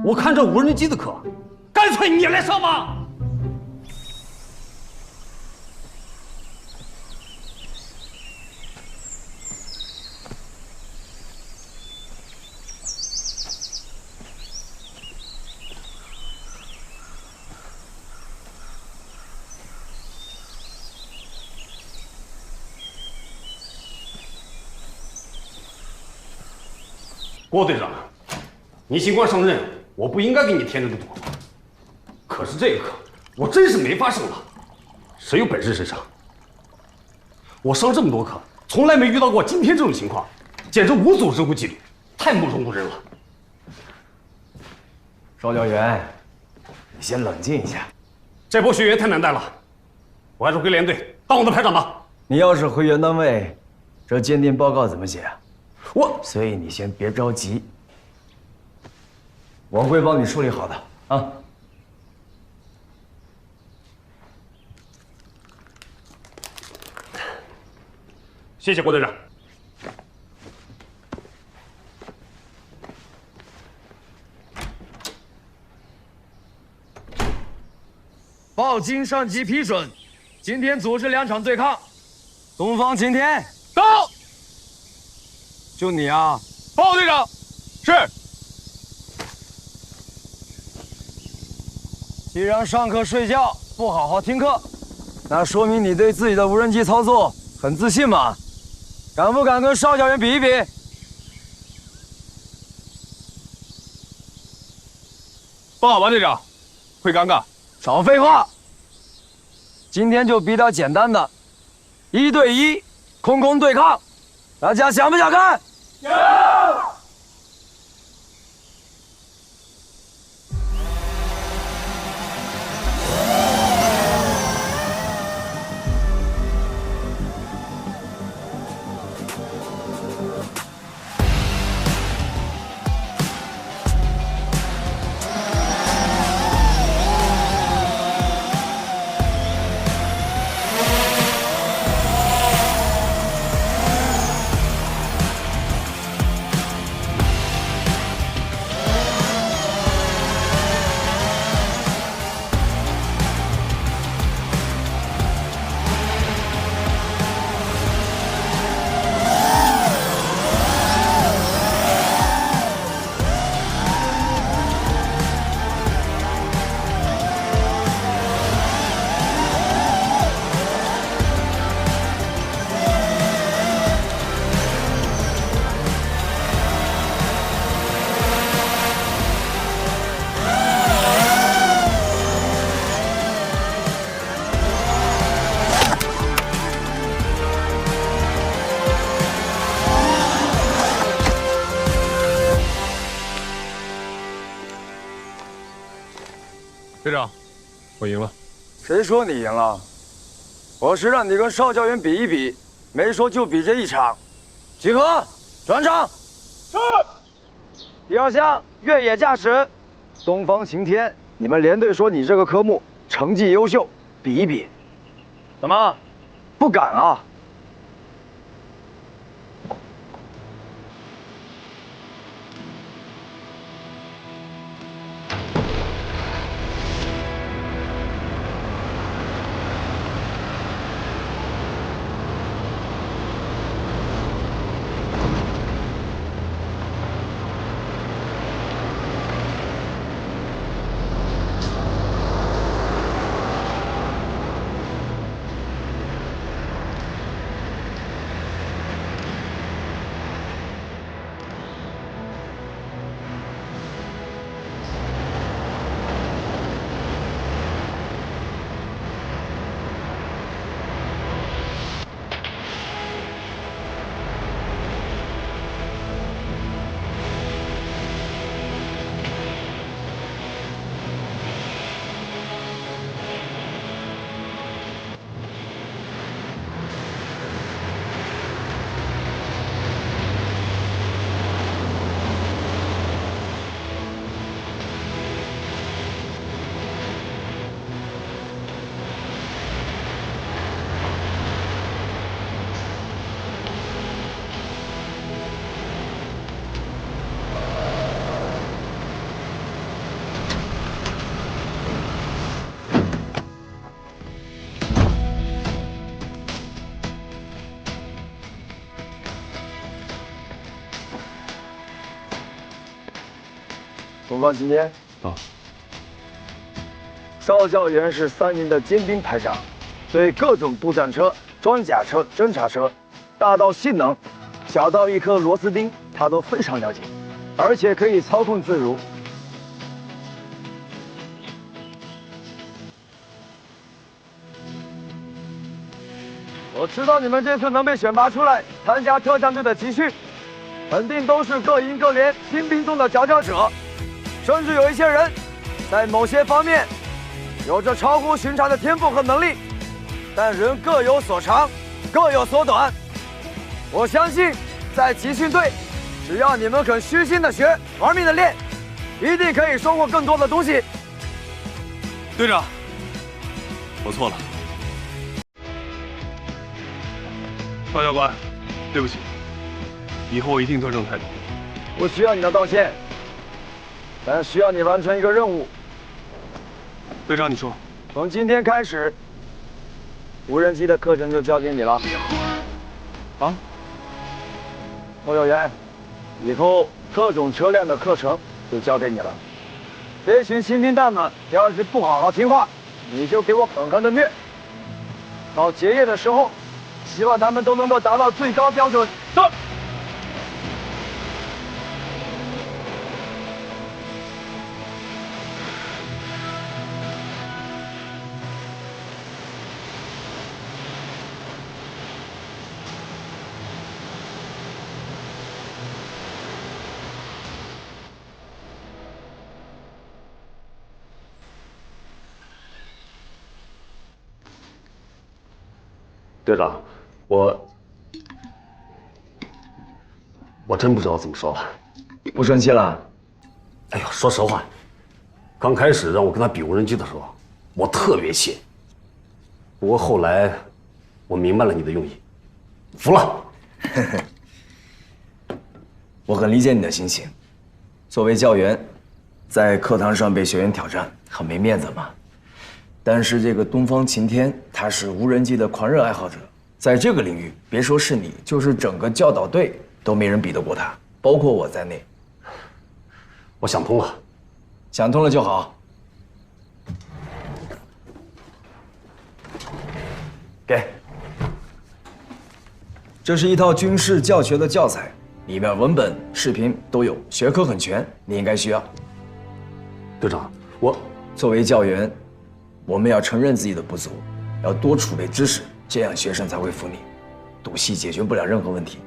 我看这无人机的课，干脆你来上吧。郭队长，你新官上任，我不应该给你添这个堵。可是这个课，我真是没法上了。谁有本事谁上。我上这么多课，从来没遇到过今天这种情况，简直无组织无纪律，太目中无人了。邵教员，你先冷静一下。这波学员太难带了，我还是回连队当我的排长吧。你要是回原单位，这鉴定报告怎么写啊？所以你先别着急，我会帮你处理好的啊。谢谢郭队长。报经上级批准，今天组织2场对抗。东方晴天到。就你啊，报告队长。是。既然上课睡觉不好好听课，那说明你对自己的无人机操作很自信嘛？敢不敢跟邵教员比一比？不好吧，队长？会尴尬。少废话。今天就比较简单的，1对1空对抗，大家想不想看？想。队长，我赢了。谁说你赢了？我是让你跟邵教员比一比，没说就比这一场。集合，转场。是。第二项越野驾驶，东方晴天，你们连队说你这个科目成绩优秀，比一比。怎么，不敢啊？东方晴天。啊。邵教员是3营的尖兵排长，对各种步战车、装甲车、侦察车，大到性能，小到一颗螺丝钉，他都非常了解，而且可以操控自如。我知道你们这次能被选拔出来参加特战队的集训，肯定都是各营各连新兵中的佼佼者。甚至有一些人，在某些方面有着超乎寻常的天赋和能力，但人各有所长，各有所短。我相信，在集训队，只要你们肯虚心的学，玩命的练，一定可以收获更多的东西。队长，我错了。邵教官，对不起，以后我一定端正态度。不需要你的道歉。但需要你完成一个任务。队长，你说，从今天开始，无人机的课程就交给你了。啊，侯教员，以后特种车辆的课程就交给你了。这群新兵蛋们要是不好好听话，你就给我狠狠的虐。到结业的时候，希望他们都能够达到最高标准。走。队长，我真不知道怎么说了。不生气了？哎呦，说实话，刚开始让我跟他比无人机的时候，我特别气。不过后来，我明白了你的用意，服了。我很理解你的心情。作为教员，在课堂上被学员挑战，很没面子嘛。但是这个东方晴天，他是无人机的狂热爱好者，在这个领域，别说是你，就是整个教导队都没人比得过他，包括我在内。我想通了，想通了就好。给，这是一套军事教学的教材，里面文本、视频都有，学科很全，你应该需要。队长，我作为教员，我们要承认自己的不足，要多储备知识，这样学生才会服你。赌戏解决不了任何问题。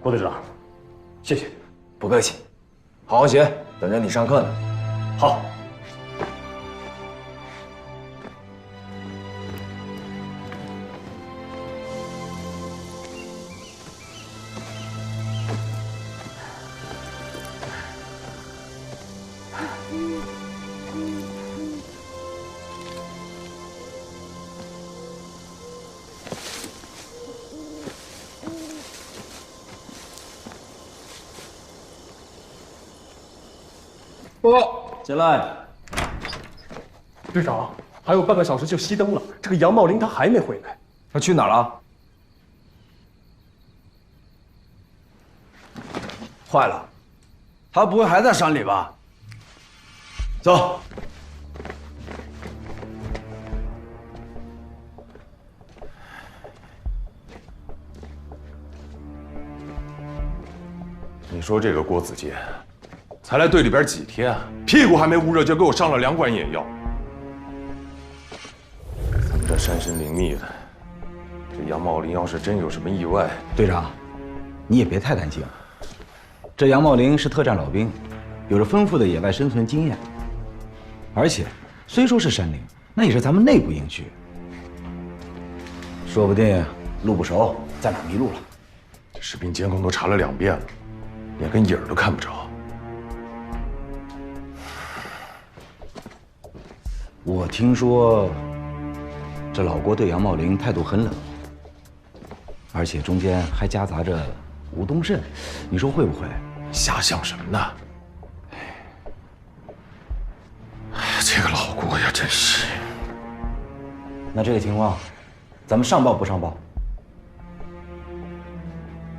郭队长，谢谢。不客气。好好学，等着你上课呢。好。报告，进来。队长，还有半个小时就熄灯了，这个杨茂林他还没回来。他去哪儿了？坏了，他不会还在山里吧？走。你说这个郭子健，才来队里边几天，屁股还没捂热就给我上了2管眼药。咱们这山深林密的，这杨茂林要是真有什么意外，队长，你也别太担心。这杨茂林是特战老兵，有着丰富的野外生存经验，而且虽说是山林，那也是咱们内部营区，说不定路不熟，在哪迷路了。这士兵监控都查了2遍了，连个影儿都看不着。我听说，这老郭对杨茂林态度很冷，而且中间还夹杂着吴东胜，你说会不会？瞎想什么呢？这个老郭呀，真是。那这个情况，咱们上报不上报？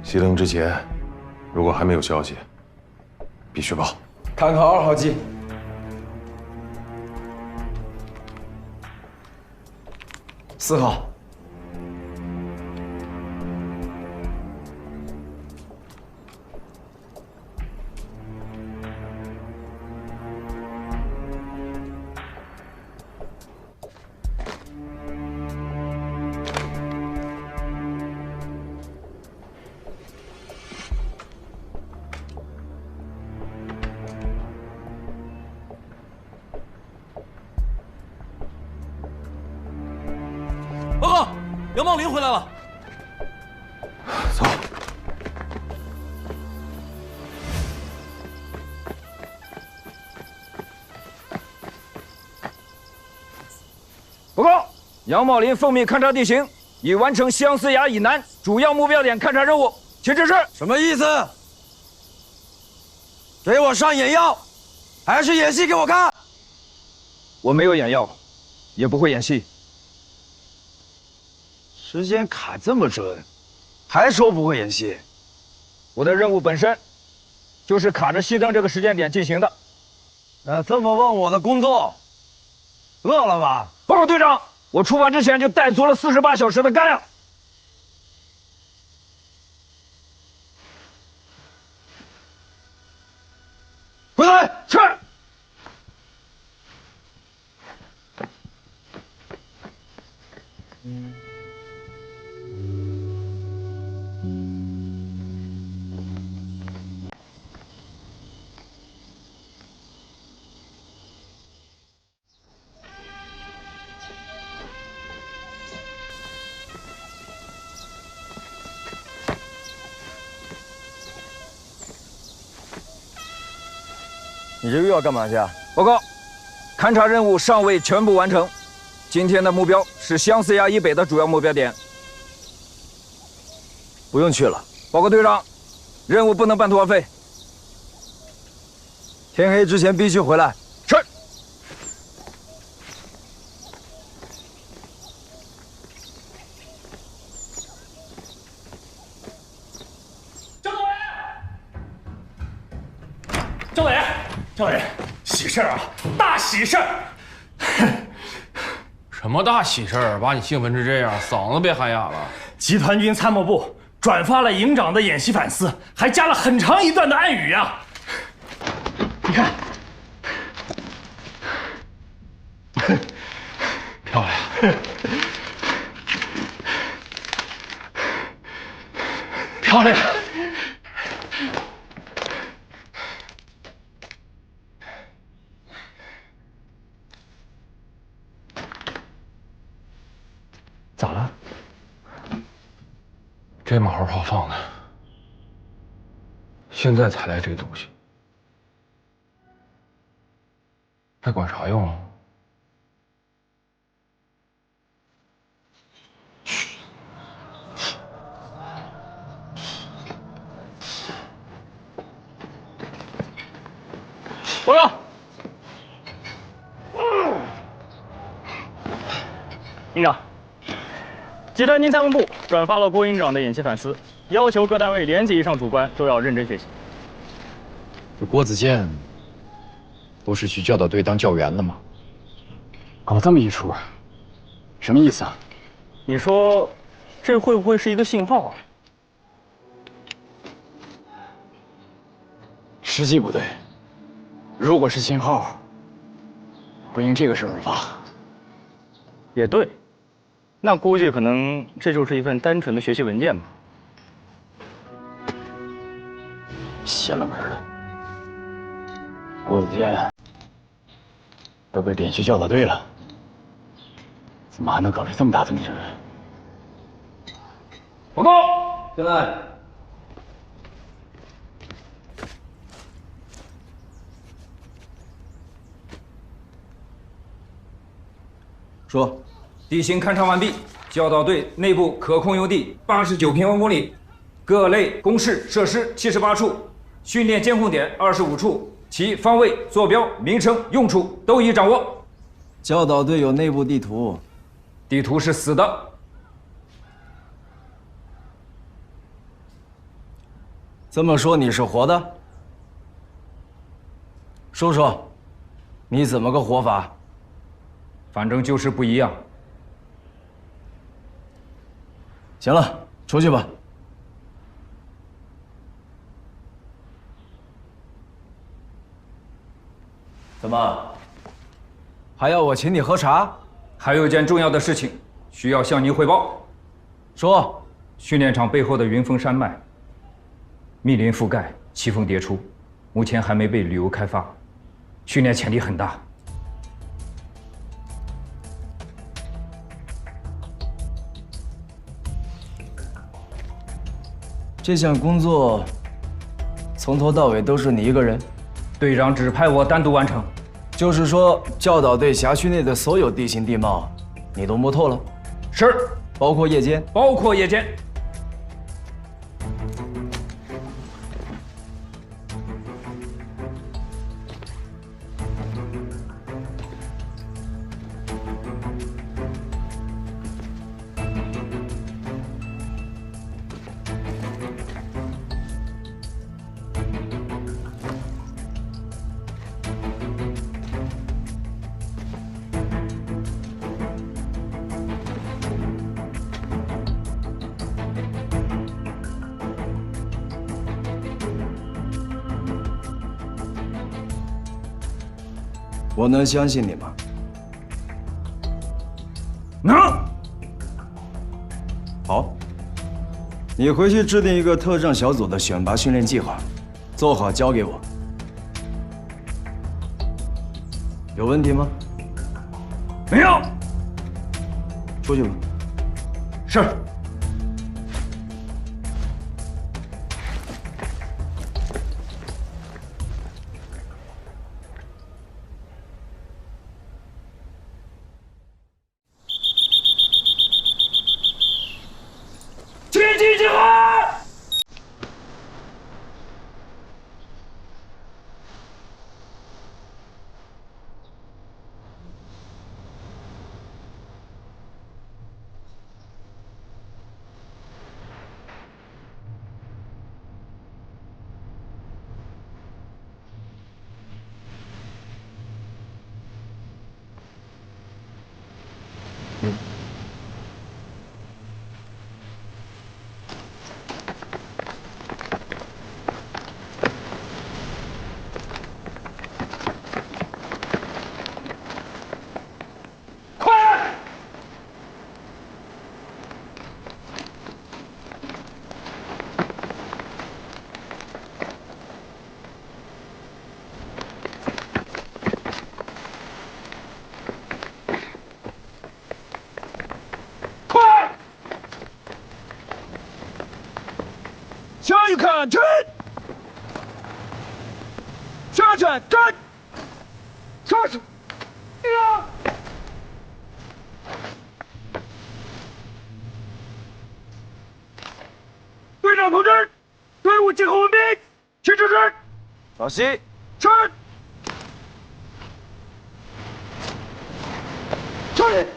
熄灯之前，如果还没有消息，必须报。看考2号机。4号。报告，杨茂林回来了。走。报告，杨茂林奉命勘察地形，已完成相思崖以南主要目标点勘察任务，请指示。什么意思？给我上眼药，还是演戏给我看？我没有眼药，也不会演戏。时间卡这么准，还说不会演戏？我的任务本身就是卡着熄灯这个时间点进行的。那这么问我的工作，饿了吧？报告队长，我出发之前就带足了48小时的干粮。回来，是。你这又要干嘛去？报告，勘察任务尚未全部完成，今天的目标是相思崖以北的主要目标点。不用去了。报告队长，任务不能半途而废。天黑之前必须回来。是。政委，政委，喜事啊，大喜事！什么大喜事儿？把你兴奋成这样，嗓子别喊哑了。集团军参谋部转发了营长的演习反思，还加了很长一段的暗语啊！你看，漂亮，漂亮。咋了？这马好好放的，现在才来这东西，还管啥用啊？报告，营长，集团经财文部转发了郭营长的演习反思，要求各单位连级以上主官都要认真学习。这郭子健不是去教导队当教员了吗？搞这么一出，什么意思啊？你说，这会不会是一个信号啊？时机不对。如果是信号，不应这个时候发。也对，那估计可能这就是一份单纯的学习文件吧。邪了门了！郭子健都被点去教导队了，怎么还能搞出这么大动静？报告，现在。说，地形勘察完毕，教导队内部可控用地89平方公里，各类工事设施78处，训练监控点25处，其方位、坐标、名称、用处都已掌握。教导队有内部地图，地图是死的。这么说你是活的？说说，你怎么个活法？反正就是不一样。行了，出去吧。怎么？还要我请你喝茶？还有一件重要的事情需要向您汇报。说，训练场背后的云峰山脉，密林覆盖，奇峰迭出，目前还没被旅游开发，训练潜力很大。这项工作从头到尾都是你一个人？队长指派我单独完成。就是说，教导队辖区内的所有地形地貌，你都摸透了？是，包括夜间？包括夜间。我能相信你吗？能。好，你回去制定一个特战小组的选拔训练计划，做好交给我。有问题吗？没有。出去吧。是。下去，站，下去，队长同志，队伍集合完毕，请指示。稍息。是。是。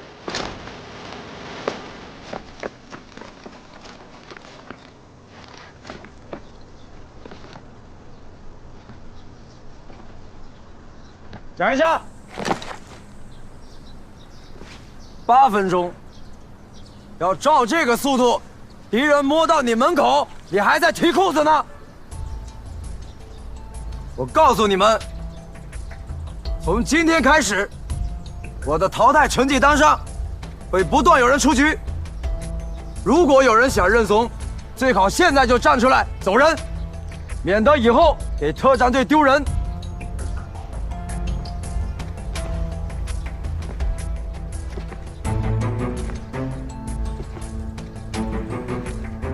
讲一下。8分钟。要照这个速度，敌人摸到你门口，你还在提裤子呢。我告诉你们，从今天开始，我的淘汰成绩单上会不断有人出局。如果有人想认怂，最好现在就站出来走人，免得以后给特战队丢人。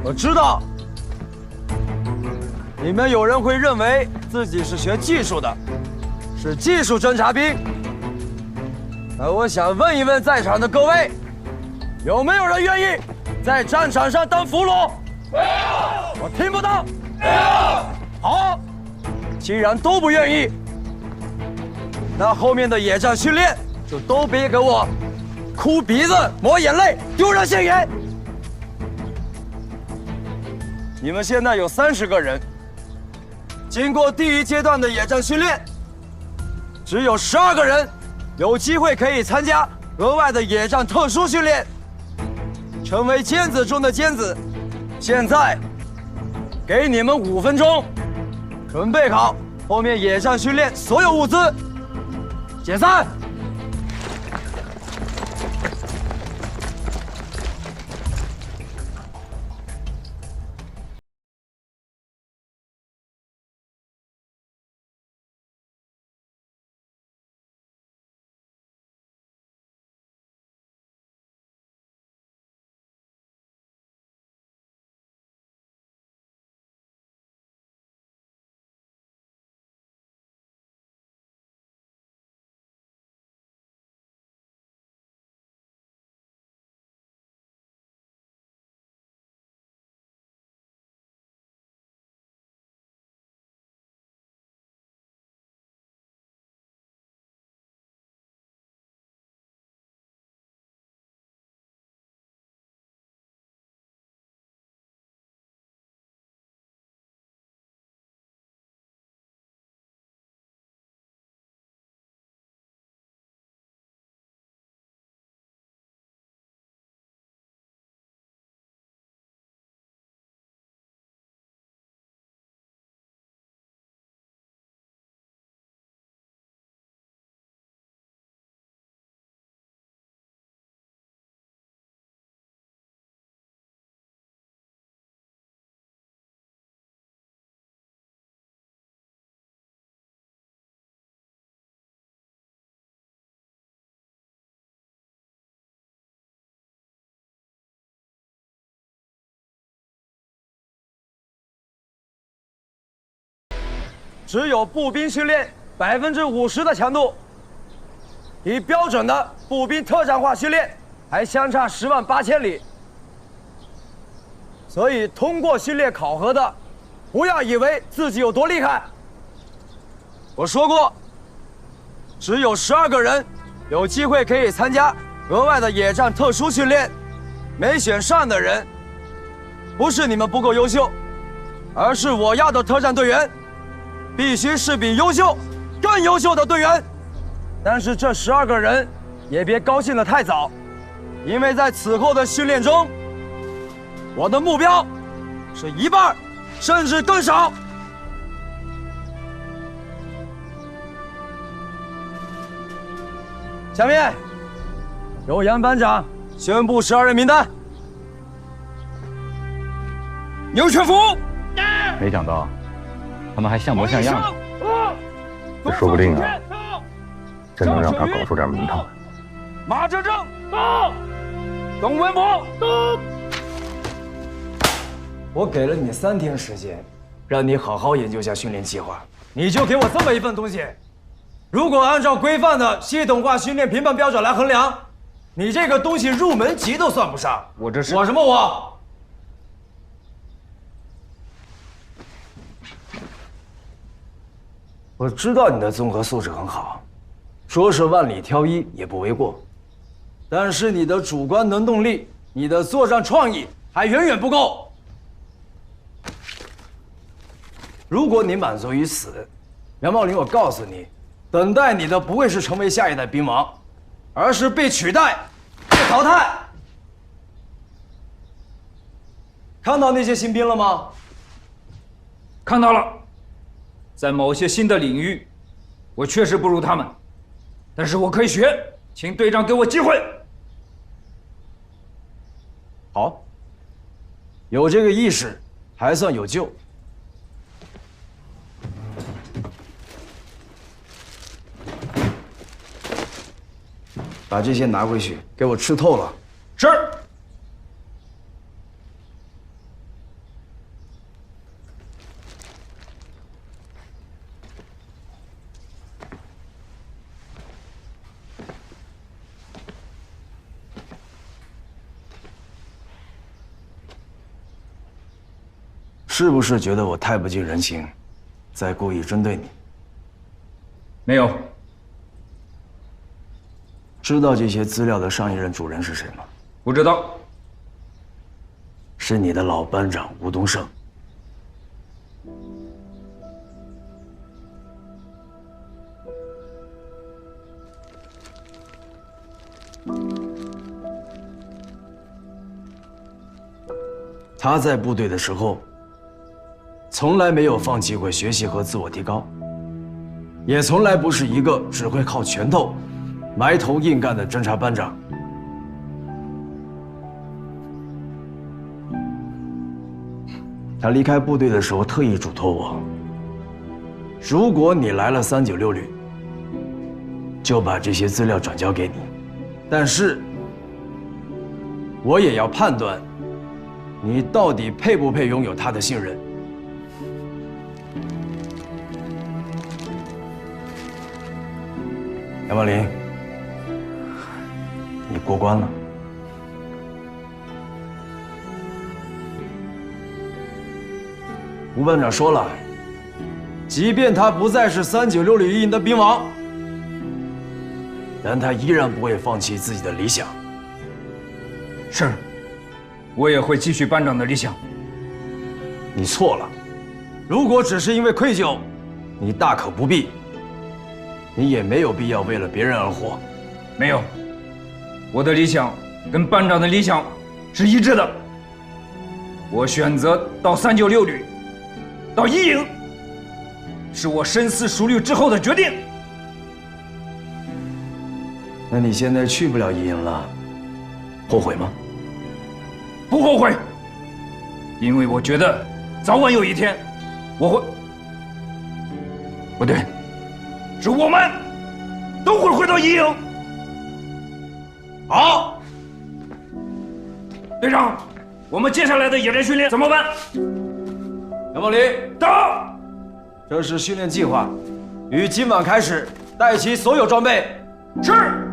我知道，你们有人会认为自己是学技术的，是技术侦察兵。那我想问一问在场的各位，有没有人愿意在战场上当俘虏？没有。我听不到。没有。好，既然都不愿意，那后面的野战训练就都别给我哭鼻子、抹眼泪、丢人现眼。你们现在有30个人，经过第1阶段的野战训练，只有12个人有机会可以参加额外的野战特殊训练，成为尖子中的尖子。现在，给你们5分钟，准备好后面野战训练所有物资，解散。只有步兵训练50%的强度，离标准的步兵特战化训练还相差108000里。所以通过训练考核的，不要以为自己有多厉害。我说过，只有12个人有机会可以参加额外的野战特殊训练，没选上的人，不是你们不够优秀，而是我要的特战队员必须是比优秀、更优秀的队员。但是这12个人也别高兴得太早，因为在此后的训练中，我的目标是1半，甚至更少。下面由杨班长宣布12人名单。牛全福，没想到他们还像模像样的，这说不定啊，真能让他搞出点名堂。马哲正到，董文博到。我给了你3天时间，让你好好研究下训练计划。你就给我这么一份东西。如果按照规范的系统化训练评判标准来衡量，你这个东西入门级都算不上。我这是我什么我？我知道你的综合素质很好，说是万里挑一也不为过。但是你的主观能动力、你的作战创意还远远不够。如果你满足于此，杨茂林，我告诉你，等待你的不会是成为下一代兵王，而是被取代、被淘汰。看到那些新兵了吗？看到了，在某些新的领域，我确实不如他们，但是我可以学，请队长给我机会。好，有这个意识，还算有救。把这些拿回去，给我吃透了。是。是不是觉得我太不近人情，在故意针对你？没有。知道这些资料的上一任主人是谁吗？不知道。是你的老班长吴东胜。他在部队的时候，从来没有放弃过学习和自我提高，也从来不是一个只会靠拳头、埋头硬干的侦察班长。他离开部队的时候特意嘱托我，如果你来了396旅，就把这些资料转交给你，但是我也要判断你到底配不配拥有他的信任。杨茂林，你过关了。吴班长说了，即便他不再是396旅一营的兵王，但他依然不会放弃自己的理想。是，我也会继续班长的理想。你错了，如果只是因为愧疚，你大可不必。你也没有必要为了别人而活。没有，我的理想跟班长的理想是一致的。我选择到396旅，到一营，是我深思熟虑之后的决定。那你现在去不了一营了，后悔吗？不后悔，因为我觉得早晚有一天，我会……不对，是我们都会回到一营。好，队长，我们接下来的野战训练怎么办？杨茂林，到。这是训练计划，于今晚开始带齐所有装备。是。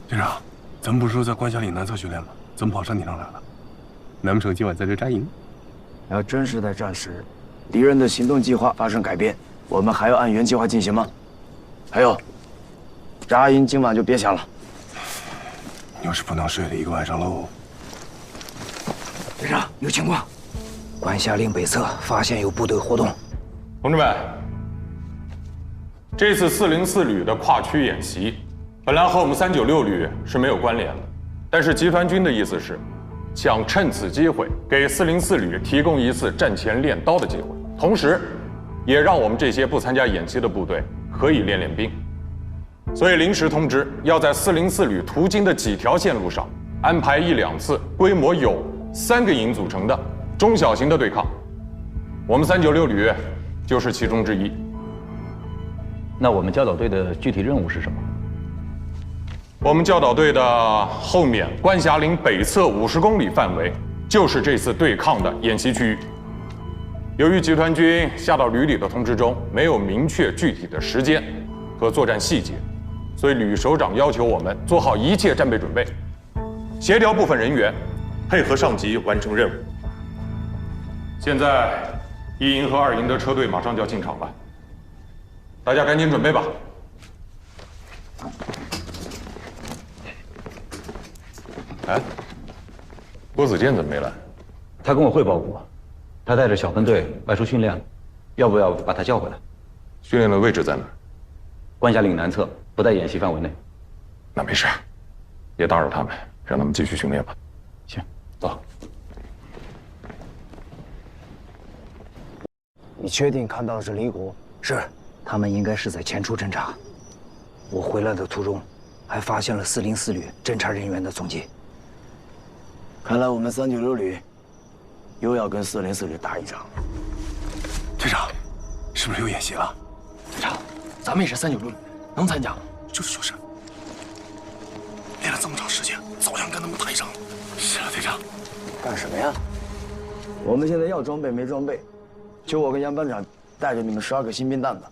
队长，咱们不是说在关峡岭南侧训练吗？怎么跑山顶上来了？难不成今晚在这扎营？要真是在战时，敌人的行动计划发生改变，我们还要按原计划进行吗？还有，扎营今晚就别想了。又是不能睡了一个晚上喽。队长，有情况，关峡岭北侧发现有部队活动。同志们，这次404旅的跨区演习，本来和我们396旅是没有关联的，但是集团军的意思是，想趁此机会给404旅提供一次战前练刀的机会，同时，也让我们这些不参加演习的部队可以练练兵。所以临时通知，要在404旅途经的几条线路上安排1、2次规模有3个营组成的中小型的对抗，我们396旅就是其中之一。那我们教导队的具体任务是什么？我们教导队的后面关霞岭北侧50公里范围，就是这次对抗的演习区域。由于集团军下到旅里的通知中没有明确具体的时间和作战细节，所以旅首长要求我们做好一切战备准备，协调部分人员，配合上级完成任务。现在1营和2营的车队马上就要进场了，大家赶紧准备吧。哎，郭子健怎么没来？他跟我汇报过，他带着小分队外出训练了，要不要把他叫回来？训练的位置在哪儿？关霞岭南侧，不在演习范围内。那没事，别打扰他们，让他们继续训练吧。行，走。你确定看到的是李谷？是，他们应该是在前处侦察。我回来的途中，还发现了404旅侦察人员的踪迹。看来我们396旅又要跟404旅打一仗。队长，是不是又演习了？队长，咱们也是396旅，能参加吗？就是，练了这么长时间，早想跟他们打一仗。是啊，队长。干什么呀？我们现在要装备没装备，就我跟杨班长带着你们12个新兵蛋子。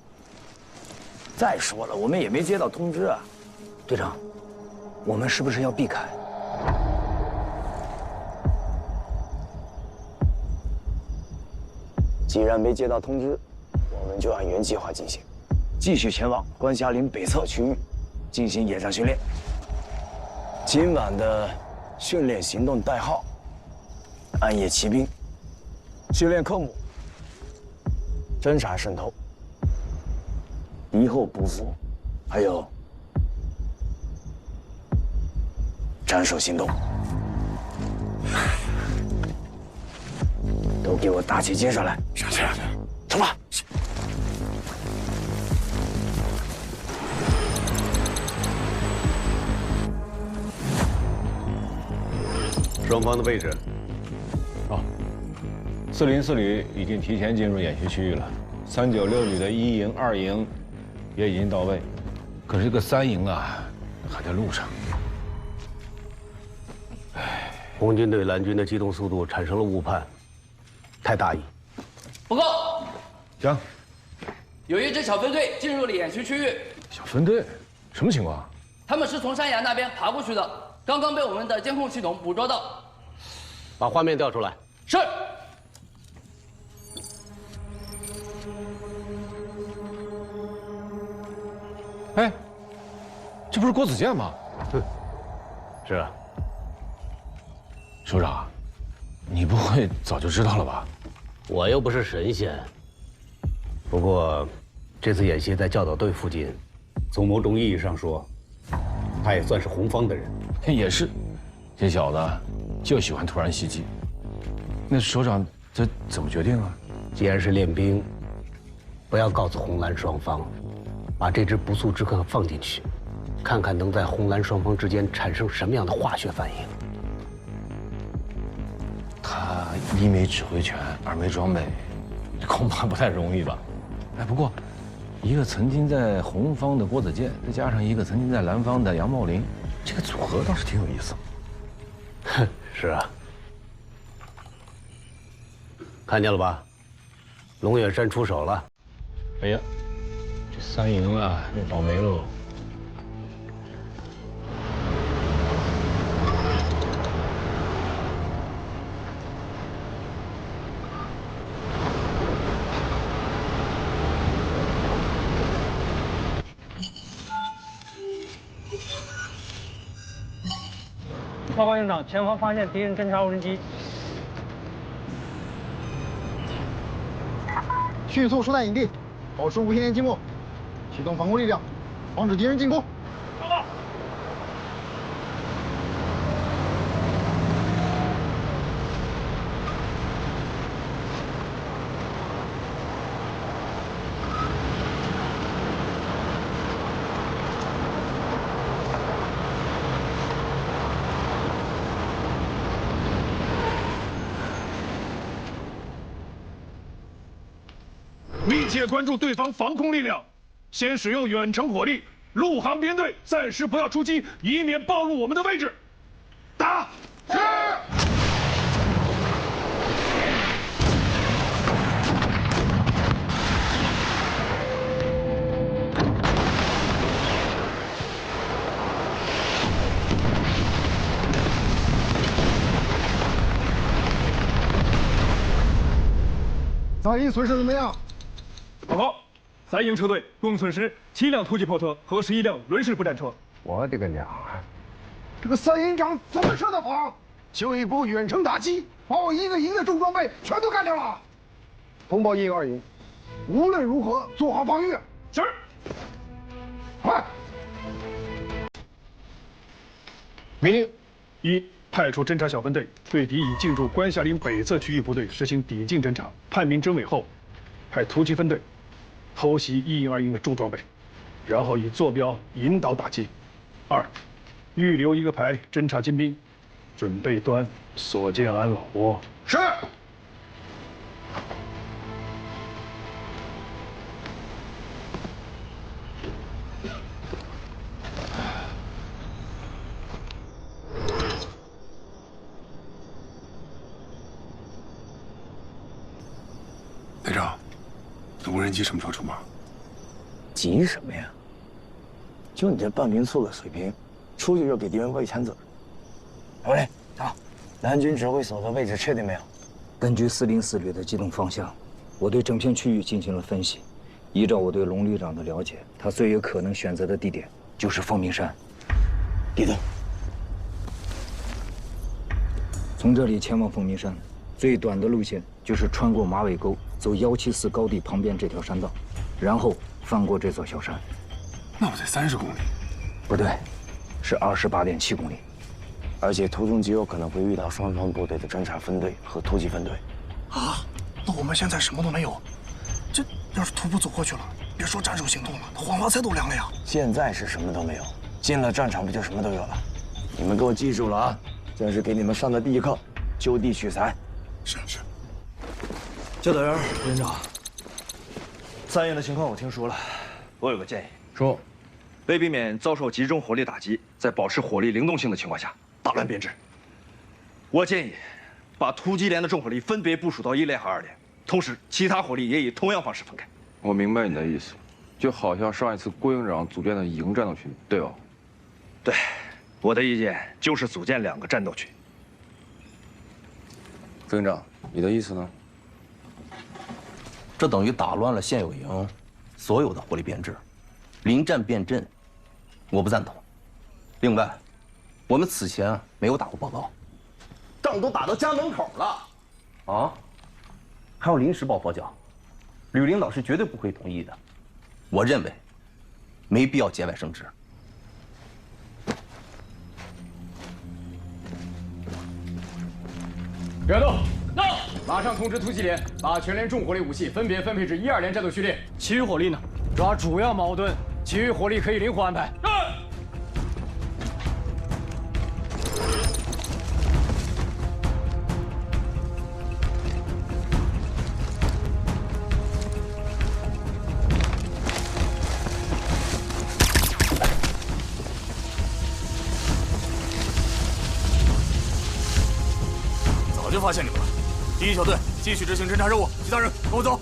再说了，我们也没接到通知啊。队长，我们是不是要避开？既然没接到通知，我们就按原计划进行，继续前往关霞岭北侧区域进行野战训练。今晚的训练行动代号“暗夜骑兵”，训练科目：侦察渗透、敌后不服，还有斩首行动。都给我打起精神来！是，走吧。双方的位置。404旅已经提前进入演习区域了，396旅的1营、2营也已经到位，可是这个3营啊，还在路上。红军对蓝军的机动速度产生了误判，太大意。报告，行。有一支小分队进入了演习区域。小分队，什么情况？他们是从山崖那边爬过去的，刚刚被我们的监控系统捕捉到。把画面调出来。是。哎，这不是郭子健吗？是啊。首长，你不会早就知道了吧？我又不是神仙。不过，这次演习在教导队附近，从某种意义上说，他也算是红方的人。也是，这小子就喜欢突然袭击。那首长这怎么决定啊？既然是练兵，不要告诉红蓝双方，把这只不速之客放进去，看看能在红蓝双方之间产生什么样的化学反应。他1没指挥权，2没装备，恐怕不太容易吧？哎，不过，一个曾经在红方的郭子健，再加上一个曾经在蓝方的杨茂林，这个组合倒是挺有意思。哼，是啊。看见了吧？龙远山出手了。哎呀，这3营啊，倒霉喽！报告营长，前方发现敌人侦察无人机，迅速疏散营地，保持无线电静默，启动防空力量，防止敌人进攻。报告。密切关注对方防空力量，先使用远程火力陆航编队暂时不要出击，以免暴露我们的位置。打！是。3营损失怎么样？报告，3营车队共损失7辆突击炮车和11辆轮式步战车。我的个娘啊！这个3营长怎么设的防？就一波远程打击，把我一个营的重装备全都干掉了。通报1营、2营，无论如何做好防御。是。快！命令：1. 派出侦察小分队，对敌已进入关下岭北侧区域部队实行抵近侦察，判明真伪后，派突击分队偷袭1营、2营的重装备，然后以坐标引导打击。2. 预留一个排侦察精兵，准备端所见安好。是。队长，这无人机什么时候出门？急什么呀？就你这半兵卒的水平，出去就给敌人喂枪子。回来，走。南军指挥所的位置确定没有？根据404旅的机动方向，我对整片区域进行了分析。依照我对龙旅长的了解，他最有可能选择的地点就是凤鸣山。地图。从这里前往凤鸣山，最短的路线就是穿过马尾沟，走174高地旁边这条山道，然后翻过这座小山。那不得30公里？不对，是28.7公里。而且途中极有可能会遇到双方部队的侦察分队和突击分队。啊，那我们现在什么都没有，这要是徒步走过去了，别说斩首行动了，黄花菜都凉了呀。现在是什么都没有，进了战场不就什么都有了？你们给我记住了啊！这是给你们上的第一课，就地取材。是。教导员、连长，3营的情况我听说了，我有个建议。说，为避免遭受集中火力打击，在保持火力灵动性的情况下，大乱编制。我建议，把突击连的重火力分别部署到1连和2连，同时其他火力也以同样方式分开。我明白你的意思，就好像上一次郭营长组建的营战斗群，对吧？对，我的意见就是组建2个战斗群。副营长，你的意思呢？这等于打乱了现有营所有的火力编制，临战变阵，我不赞同。另外，我们此前没有打过报告，仗都打到家门口了，啊，还要临时抱佛脚，吕领导是绝对不会同意的。我认为，没必要节外生枝。别动！到！马上通知突击连，把全连重火力武器分别分配至1、2连战斗序列。其余火力呢？抓主要矛盾，其余火力可以灵活安排。早就发现你们了。第1小队继续执行侦察任务，其他人跟我走。